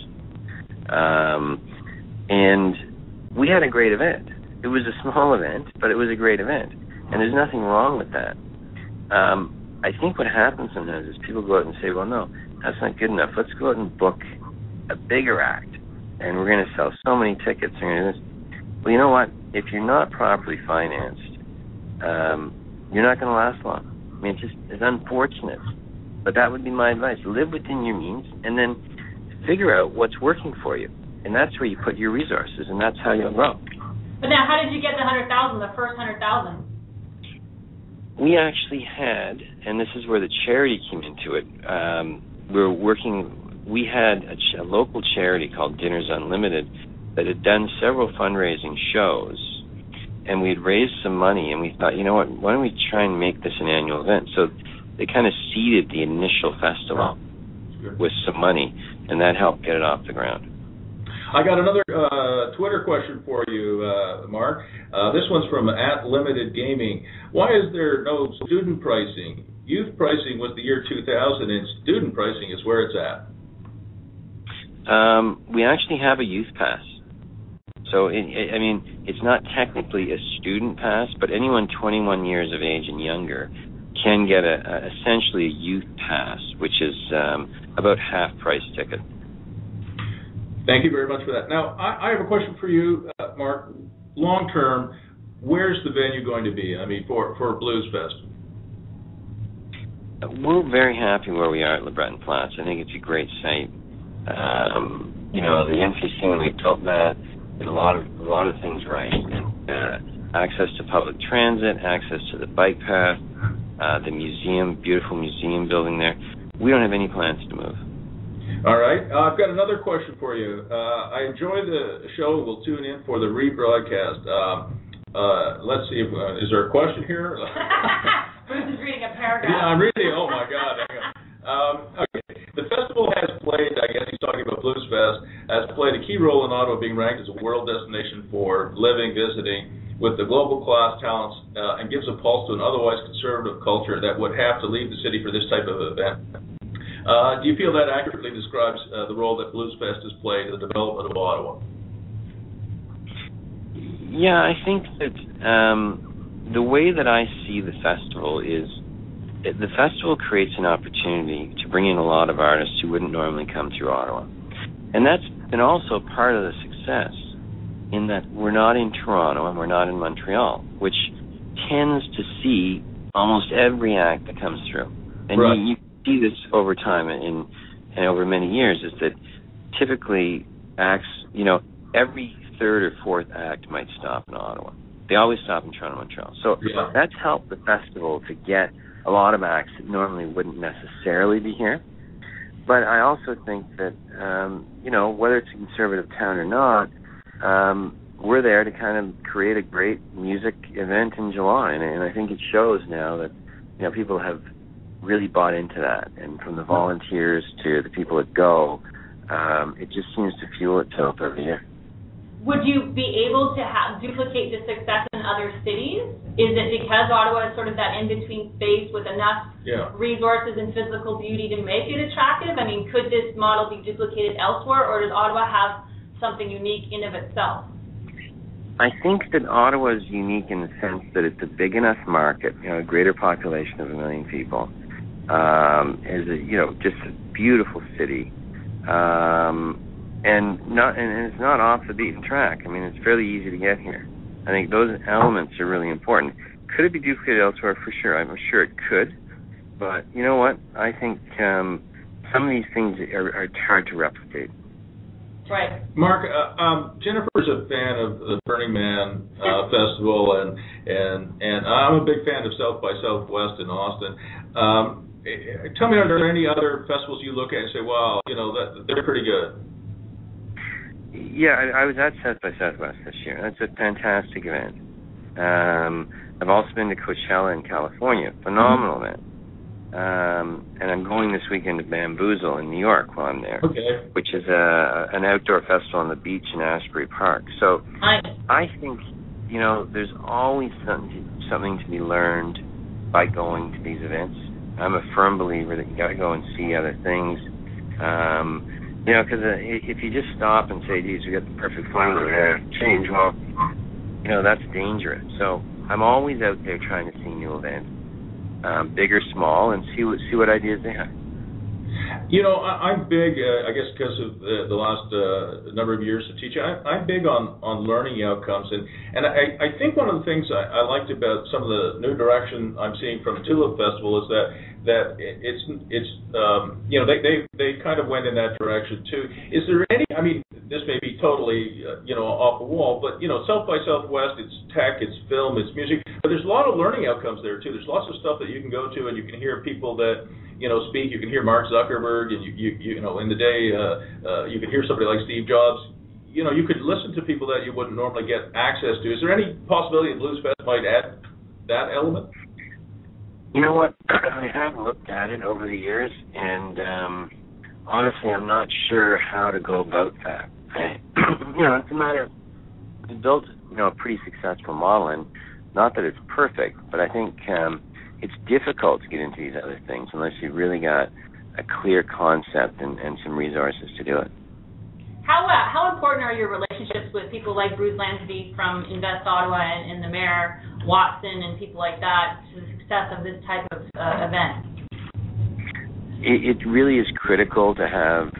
Speaker 4: And we had a great event. It was a small event, but it was a great event. And there's nothing wrong with that. I think what happens sometimes is people go out and say, well, no, that's not good enough. Let's go out and book a bigger act, and we're going to sell so many tickets. And we're going to do this. Well, you know what? If you're not properly financed, you're not going to last long. It's unfortunate. But that would be my advice. Live within your means, and then figure out what's working for you. And that's where you put your resources, and that's how you'll grow.
Speaker 1: But now, how did you get the 100,000, the first 100,000?
Speaker 4: We actually had, and this is where the charity came into it. We had a local charity called Dinners Unlimited that had done several fundraising shows, and we'd raised some money, and we thought, why don't we try and make this an annual event? So they kind of seeded the initial festival with some money, and that helped get it off the ground.
Speaker 2: I got another Twitter question for you, Mark. This one's from @LimitedGaming. Why is there no student pricing? Youth pricing was the year 2000, and student pricing is where it's at.
Speaker 4: We actually have a youth pass. So, it's not technically a student pass, but anyone 21 years of age and younger can get essentially a youth pass, which is about half-price ticket.
Speaker 2: Thank you very much for that. Now, I have a question for you, Mark. Long term, where's the venue going to be? For Bluesfest.
Speaker 4: We're very happy where we are at LeBreton Platz. I think it's a great site. The NPC, when we built that, did a lot of things right. Access to public transit, access to the bike path, the museum, beautiful museum building there. We don't have any plans to move.
Speaker 2: All right. I've got another question for you. I enjoy the show. We'll tune in for the rebroadcast. Let's see. Is there a question here?
Speaker 1: Bruce is reading a paragraph.
Speaker 2: Yeah, I'm reading. Oh, my God. Okay. The festival has played, I guess he's talking about Bluesfest, has played a key role in Ottawa being ranked as a world destination for living, visiting, with the global class talents, and gives a pulse to an otherwise conservative culture that would have to leave the city for this type of event. Do you feel that accurately describes the role that Bluesfest has played in the development of Ottawa?
Speaker 4: Yeah, I think that the way that I see the festival is the festival creates an opportunity to bring in a lot of artists who wouldn't normally come through Ottawa. And that's been also part of the success in that we're not in Toronto and we're not in Montreal, which tends to see almost every act that comes through. And
Speaker 2: right.
Speaker 4: you see this over time and over many years is that typically acts, every third or fourth act might stop in Ottawa. They always stop in Toronto, Montreal. So that's helped the festival to get a lot of acts that normally wouldn't necessarily be here. But I also think that, whether it's a conservative town or not, we're there to kind of create a great music event in July. And I think it shows now that, people have really bought into that. And from the volunteers to the people that go, it just seems to fuel itself every year.
Speaker 1: Would you be able to duplicate the success in other cities? Is it because Ottawa is sort of that in-between space with enough resources and physical beauty to make it attractive? Could this model be duplicated elsewhere, or does Ottawa have something unique in of itself?
Speaker 4: I think that Ottawa is unique in the sense that it's a big enough market, a greater population of 1 million people. Is just a beautiful city. And it's not off the beaten track. It's fairly easy to get here. I think those elements are really important. Could it be duplicated elsewhere? For sure. I'm sure it could. But you know what? I think some of these things are hard to replicate.
Speaker 1: Right.
Speaker 2: Mark, Jennifer's a fan of the Burning Man Festival, and I'm a big fan of South by Southwest in Austin. Tell me, are there any other festivals you look at and say, wow, they're pretty good?
Speaker 4: Yeah, I was at South by Southwest this year. That's a fantastic event. I've also been to Coachella in California. Phenomenal event. And I'm going this weekend to Bamboozle in New York while I'm there, which is an outdoor festival on the beach in Asbury Park. So I think, there's always something to be learned by going to these events. I'm a firm believer that you got to go and see other things. Because if you just stop and say, geez, we got the perfect formula there, change, well, that's dangerous. So I'm always out there trying to see new events, big or small, and see what ideas they have.
Speaker 2: I'm big, I guess because of the last number of years of teaching, I'm big on learning outcomes. And I think one of the things I liked about some of the new direction I'm seeing from Tulip Festival is that it's they kind of went in that direction too. Is there any, this may be totally, off the wall, but, South by Southwest, it's tech, it's film, it's music, but there's a lot of learning outcomes there too. There's lots of stuff that you can go to and you can hear people that, speak. You can hear Mark Zuckerberg, and you know, in the day, you can hear somebody like Steve Jobs. You could listen to people that you wouldn't normally get access to. Is there any possibility that Bluesfest might add that element?
Speaker 4: You know what? I have looked at it over the years, and honestly, I'm not sure how to go about that. it's a matter of, we built, a pretty successful model, and not that it's perfect, but I think it's difficult to get into these other things unless you've really got a clear concept and some resources to do it.
Speaker 1: How important are your relationships with people like Bruce Lansby from Invest Ottawa and the Mayor, Watson, and people like that to the success of this type of event?
Speaker 4: It really is critical to have,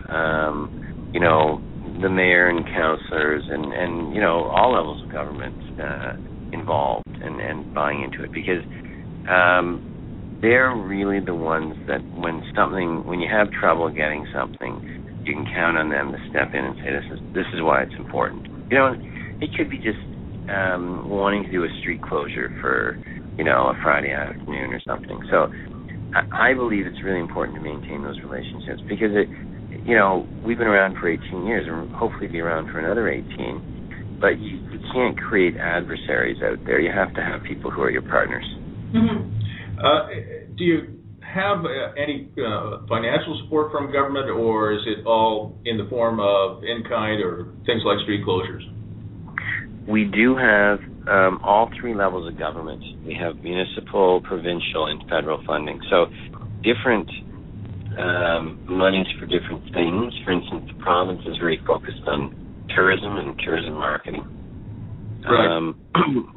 Speaker 4: the mayor and councillors and all levels of government involved and buying into it, because they're really the ones that when you have trouble getting something, you can count on them to step in and say, this is why it's important. It could be just wanting to do a street closure for, a Friday afternoon or something. So I believe it's really important to maintain those relationships, because we've been around for 18 years and hopefully be around for another 18, but you can't create adversaries out there. You have to have people who are your partners.
Speaker 2: Do you have any financial support from government, or is it all in the form of in-kind or things like street closures?
Speaker 4: We do have all three levels of government. We have municipal, provincial, and federal funding. So different monies for different things. For instance, the province is very focused on tourism and tourism marketing.
Speaker 2: Right.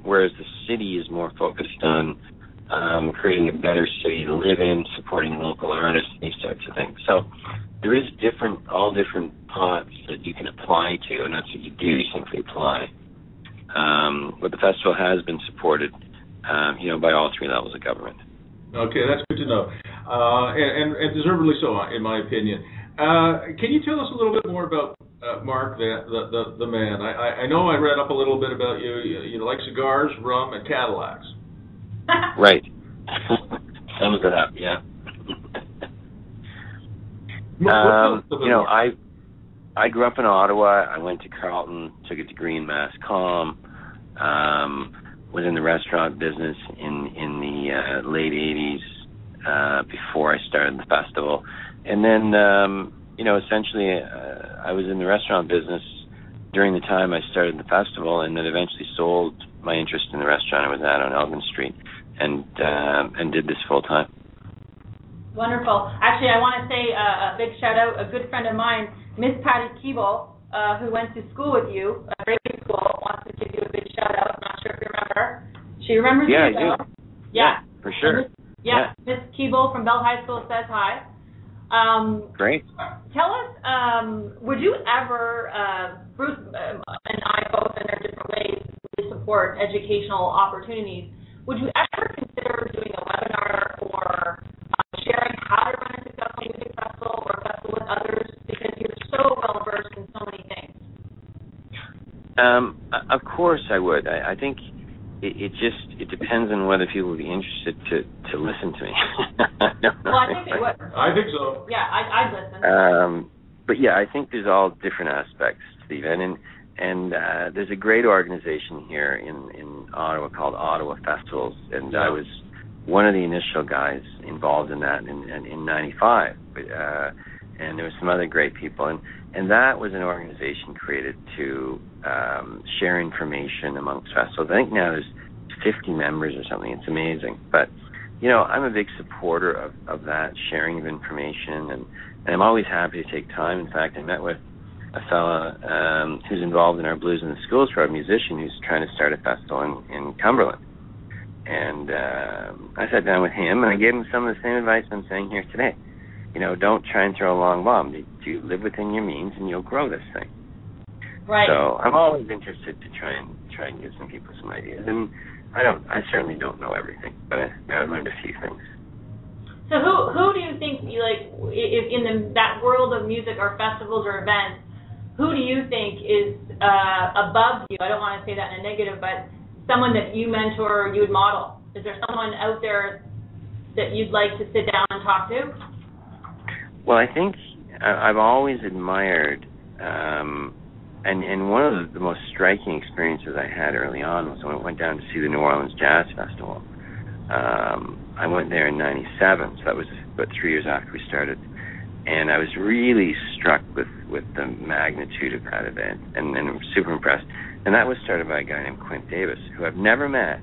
Speaker 4: Whereas the city is more focused on creating a better city to live in, supporting local artists, these types of things. So there is all different pots that you can apply to, and that's what you do. You simply apply. But the festival has been supported, by all three levels of government.
Speaker 2: Okay, that's good to know, and deservedly so, in my opinion. Can you tell us a little bit more about Mark, the man? I know I read up a little bit about you. You like cigars, rum, and Cadillacs.
Speaker 4: Right. Sums it up, yeah. I grew up in Ottawa. I went to Carleton, took a degree in mass comm, was in the restaurant business in the late 80s before I started the festival. And then, essentially I was in the restaurant business during the time I started the festival, and then eventually sold my interest in the restaurant I was at on Elgin Street and did this full time.
Speaker 1: Wonderful. Actually, I want to say a big shout out. A good friend of mine, Miss Patty Keeble, who went to school with you, a great school, wants to give you a big shout out. I'm not sure if you remember. She remembers you,
Speaker 4: I
Speaker 1: though.
Speaker 4: do. Yeah, for sure.
Speaker 1: Miss Keeble from Bell High School says hi.
Speaker 4: Great.
Speaker 1: Tell us, would you ever, Bruce and I both in our different ways support educational opportunities, would you ever consider doing a webinar or sharing how to run a successful music festival or a festival with others, because you're so well versed in so many things?
Speaker 4: Of course I would. I think it depends on whether people would be interested to listen to me.
Speaker 1: I think they would.
Speaker 2: I think so.
Speaker 1: Yeah, I'd listen.
Speaker 4: But yeah, I think there's all different aspects to the event, and there's a great organization here in Ottawa called Ottawa Festivals, and I was one of the initial guys involved in that in 95, and there were some other great people, and that was an organization created to share information amongst festivals. I think now there's 50 members or something. It's amazing. But, I'm a big supporter of that sharing of information, and I'm always happy to take time. In fact, I met with a fella who's involved in our Blues in the Schools program, a musician who's trying to start a festival in Cumberland. And I sat down with him, and I gave him some of the same advice I'm saying here today. Don't try and throw a long bomb. Do live within your means, and you'll grow this thing.
Speaker 1: Right.
Speaker 4: So I'm always interested to try and give some people some ideas. And I certainly don't know everything, but I learned a few things.
Speaker 1: So who do you think, if in that world of music or festivals or events, who do you think is above you? I don't want to say that in a negative, but someone that you mentor or you would model. Is there someone out there that you'd like to sit down and talk to?
Speaker 4: Well, I think I've always admired, and one of the most striking experiences I had early on was when I went down to see the New Orleans Jazz Festival. I went there in 97, so that was about 3 years after we started. And I was really struck with the magnitude of that event, and I'm super impressed. And that was started by a guy named Quint Davis, who I've never met.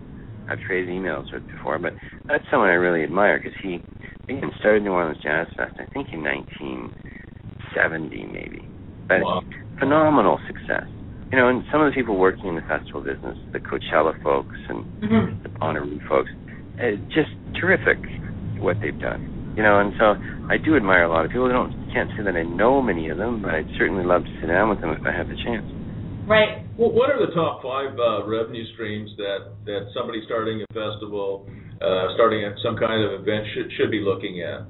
Speaker 4: I've traded emails with before, but that's someone I really admire, because he, again, started New Orleans Jazz Fest, I think in 1970 maybe. But
Speaker 2: wow.
Speaker 4: Phenomenal success. You know, and some of the people working in the festival business, the Coachella folks and the Bonnaroo folks, just terrific what they've done. You know, and so I do admire a lot of people. Can't say that I know many of them, but I'd certainly love to sit down with them if I have the chance.
Speaker 1: Right.
Speaker 2: Well, what are the top 5 revenue streams that somebody starting a festival, starting at some kind of event should be looking at?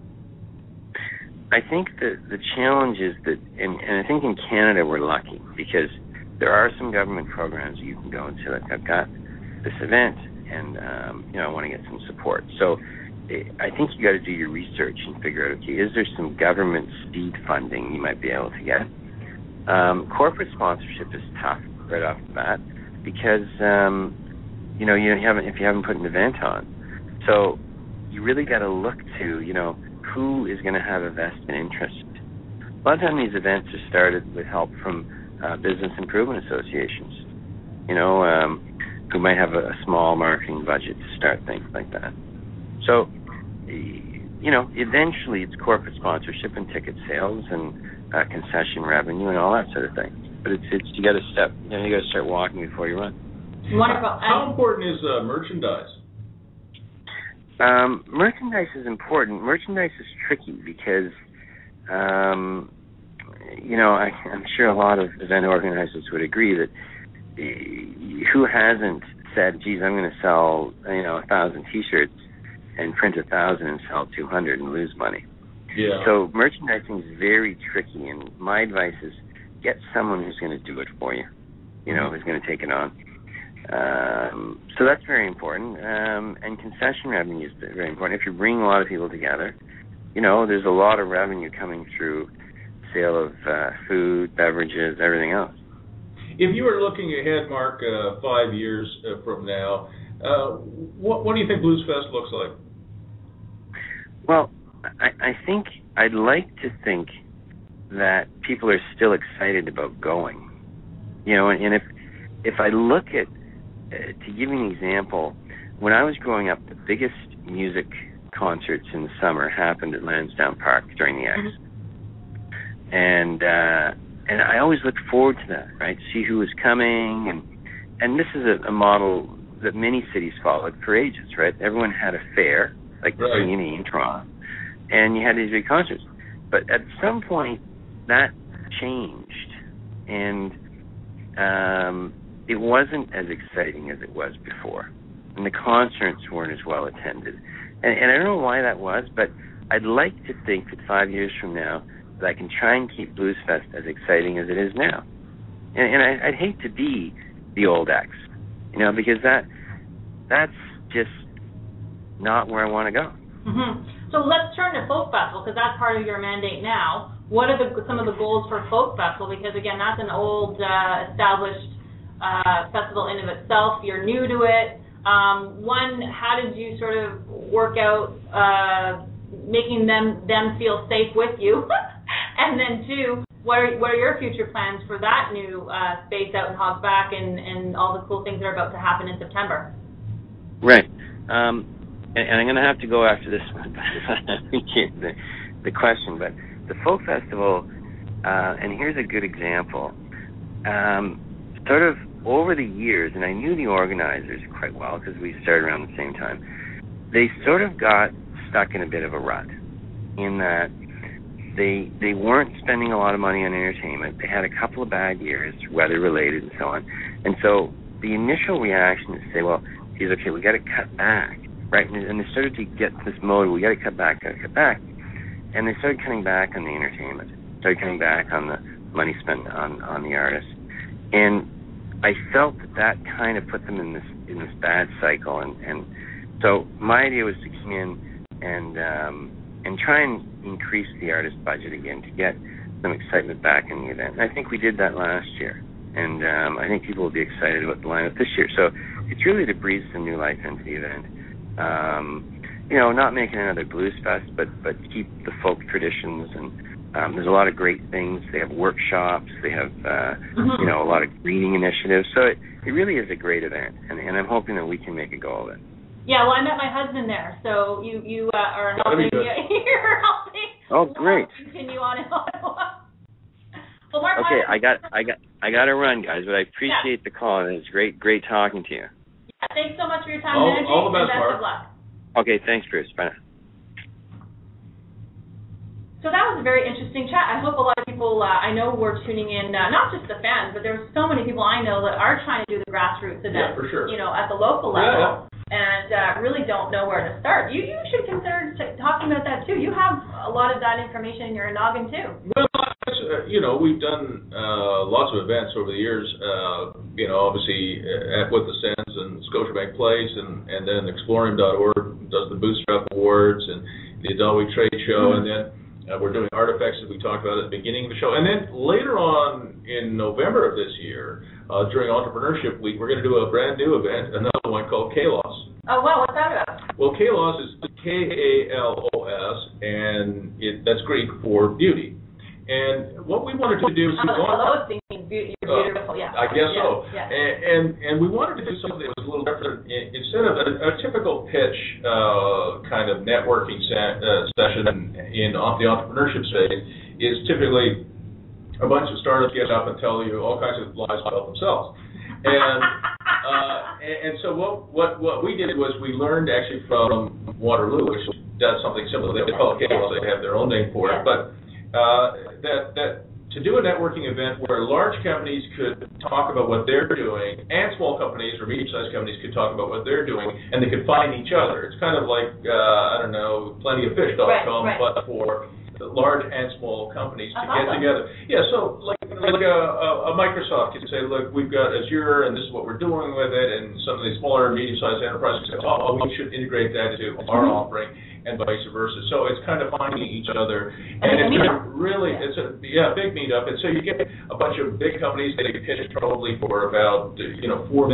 Speaker 4: I think the challenge is that, and I think in Canada we're lucky, because there are some government programs you can go and say, like, I've got this event, and you know, I want to get some support. So I think you got to do your research and figure out, okay, is there some government seed funding you might be able to get? Corporate sponsorship is tough right off the bat, because you know, if you haven't put an event on, so you really got to look to, you know, who is going to have a vested interest. A lot of times these events are started with help from business improvement associations, you know, who might have a small marketing budget to start things like that. So, you know, eventually it's corporate sponsorship and ticket sales and concession revenue and all that sort of thing. But it's you got to step, you know, you got to start walking before you run.
Speaker 1: Wonderful.
Speaker 2: How important is merchandise?
Speaker 4: Merchandise is important. Merchandise is tricky because, you know, I'm sure a lot of event organizers would agree that who hasn't said, geez, I'm going to sell, you know, 1,000 T-shirts and print 1,000 and sell 200 and lose money.
Speaker 2: Yeah.
Speaker 4: So merchandising is very tricky, and my advice is get someone who's going to do it for you, you know, who's going to take it on. So that's very important, and concession revenue is very important. If you're bringing a lot of people together, you know, there's a lot of revenue coming through sale of food, beverages, everything else.
Speaker 2: If you were looking ahead, Mark, 5 years from now, what do you think Bluesfest looks like?
Speaker 4: Well, I think I'd like to think that people are still excited about going. You know, and if I look at, to give you an example, when I was growing up, the biggest music concerts in the summer happened at Lansdowne Park during the X. And I always looked forward to that, right? See who was coming, and this is a model that many cities followed for ages, right? Everyone had a fair, like the CNE in Toronto, and you had these big concerts. But at some point, that changed, and it wasn't as exciting as it was before, and the concerts weren't as well attended. And I don't know why that was, but I'd like to think that 5 years from now, that I can try and keep Bluesfest as exciting as it is now. And I'd hate to be the old X, you know, because that's just not where I want to go.
Speaker 1: Mm-hmm. So let's turn to Folk Festival, because that's part of your mandate now. What are some of the goals for Folk Festival? Because, again, that's an old, established festival in of itself. You're new to it. One, how did you sort of work out making them feel safe with you? And then two, what are your future plans for that new space out in Hog's Back and all the cool things that are about to happen in September?
Speaker 4: Right. And I'm going to have to go after this one, but I appreciate the question. But the Folk Festival, and here's a good example, sort of over the years, and I knew the organizers quite well because we started around the same time, they sort of got stuck in a bit of a rut in that they weren't spending a lot of money on entertainment. They had a couple of bad years, weather-related and so on. And so the initial reaction is to say, well, geez, okay, we got to cut back, right? And they started to get this mode, we got to cut back. And they started cutting back on the entertainment, started cutting back on the money spent on the artists. And I felt that kind of put them in this bad cycle. And so my idea was to come in and try and increase the artist budget again to get some excitement back in the event. And I think we did that last year. And I think people will be excited about the lineup this year. So it's really to breathe some new life into the event. You know, not making another Bluesfest, but keep the folk traditions and There's a lot of great things. They have workshops. They have, a lot of greening initiatives. So it really is a great event, and I'm hoping that we can make a go of it.
Speaker 1: Yeah, well, I met my husband there, so you are helping. You're helping.
Speaker 4: Oh, great!
Speaker 1: Continue on in Ottawa. Well, Mark.
Speaker 4: Okay, I got to run, guys, but I appreciate the call, and it's great talking to you.
Speaker 1: Yeah, thanks so much for your time and energy.
Speaker 2: All the best,
Speaker 1: and best
Speaker 2: Mark.
Speaker 1: of luck.
Speaker 4: Okay, thanks, Bruce. Bye now.
Speaker 1: So that was a very interesting chat. I hope a lot of people, I know were tuning in, not just the fans, but there's so many people I know that are trying to do the grassroots events,
Speaker 2: for sure.
Speaker 1: At the local level, and really don't know where to start. You should consider talking about that too. You have a lot of that information in your noggin too.
Speaker 2: Well, we've done lots of events over the years, obviously with the Sens and Scotiabank Place, and then Exploring.org does the Bootstrap Awards and the Adult Week Trade Show, and then we're doing Artifacts, as we talked about at the beginning of the show. And then later on in November of this year, during Entrepreneurship Week, we're going to do a brand new event, another one called KALOS.
Speaker 1: Oh, wow, what's that about?
Speaker 2: Well, KALOS is KALOS, and that's Greek for beauty. And what we wanted to do is
Speaker 1: you're beautiful, yeah.
Speaker 2: I guess so.
Speaker 1: Yeah.
Speaker 2: And we wanted to do something that was a little different. Instead of a typical pitch kind of networking session in the entrepreneurship space, is typically a bunch of startups get up and tell you all kinds of lies about themselves. And so what we did was we learned actually from Waterloo, which does something similar. They call it KALOS. They have their own name for it, but that to do a networking event where large companies could talk about what they're doing and small companies or medium-sized companies could talk about what they're doing, and they could find each other. It's kind of like, plentyoffish.com, but for large and small companies to get together. Yeah, so like a Microsoft can say, look, we've got Azure, and this is what we're doing with it, and some of these smaller, medium-sized enterprises say, we should integrate that into our offering, and vice versa. So it's kind of finding each other, and it's it's a big meetup. And so you get a bunch of big companies that pitch probably for about 4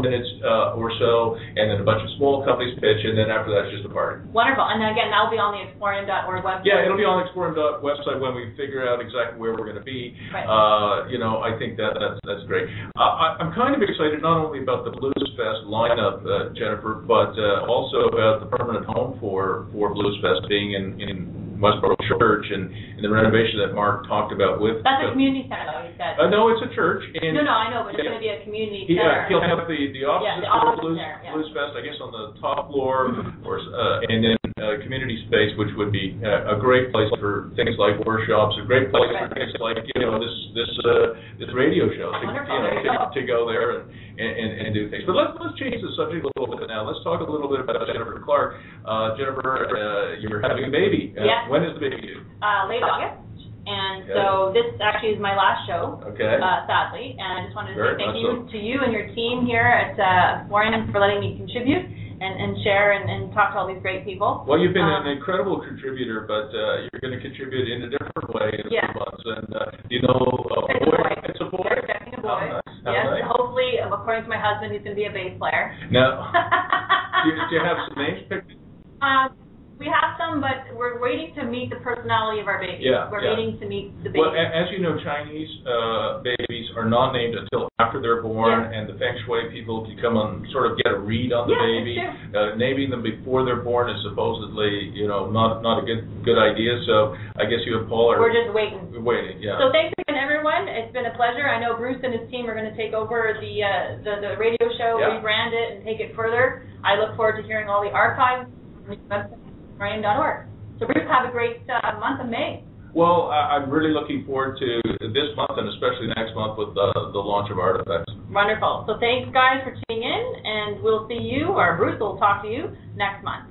Speaker 2: minutes or so, and then a bunch of small companies pitch, and then after that it's just a party.
Speaker 1: Wonderful. And again, that'll be on the Exploring.org website.
Speaker 2: Yeah, it'll be on the Exploring.org website when we figure out exactly where we're going to be.
Speaker 1: Right.
Speaker 2: I think that's great. I'm kind of excited not only about the Bluesfest lineup, Jennifer, but also about the permanent home for Bluesfest being in Westboro Church and the renovation that Mark talked about with.
Speaker 1: That's a community center, though, you said.
Speaker 2: No, it's a church. And
Speaker 1: no, I know, but it's going to be a community center.
Speaker 2: He'll have the offices for Bluesfest, I guess, on the top floor, and then community space, which would be a great place for things like workshops, a great place for things like this radio show to go there and do things. But let's change the subject a little bit now. Let's talk a little bit about Jennifer Clark. Jennifer, you're having a baby. When is the baby due?
Speaker 1: Late August. And so this actually is my last show, sadly. And I just wanted to say thank you to you and your team here at Exploring for letting me contribute and share and talk to all these great people.
Speaker 2: Well, you've been an incredible contributor, but you're going to contribute in a different way in a few months. And it's a boy. It's a boy.
Speaker 1: We're expecting a boy. Yes,
Speaker 2: nice.
Speaker 1: Hopefully, according to my husband, he's going to be a bass player.
Speaker 2: Now, do you have some names picked?
Speaker 1: We have some, but we're waiting to meet the personality of our baby. We're waiting to meet the baby.
Speaker 2: Well, as you know, Chinese babies are not named until after they're born, and the Feng Shui people can come and sort of get a read on the baby. Naming them before they're born is supposedly, not a good idea. So I guess you and Paul are.
Speaker 1: We're just waiting.
Speaker 2: We're waiting. Yeah.
Speaker 1: So thanks again, everyone. It's been a pleasure. I know Bruce and his team are going to take over the radio show, rebrand it, and take it further. I look forward to hearing all the archives on the website. So Bruce, have a great month of May.
Speaker 2: Well, I'm really looking forward to this month and especially next month with the launch of Artifacts.
Speaker 1: Wonderful. So thanks, guys, for tuning in, and we'll see you, or Bruce will talk to you next month.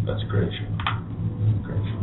Speaker 2: That's a great show. Great show.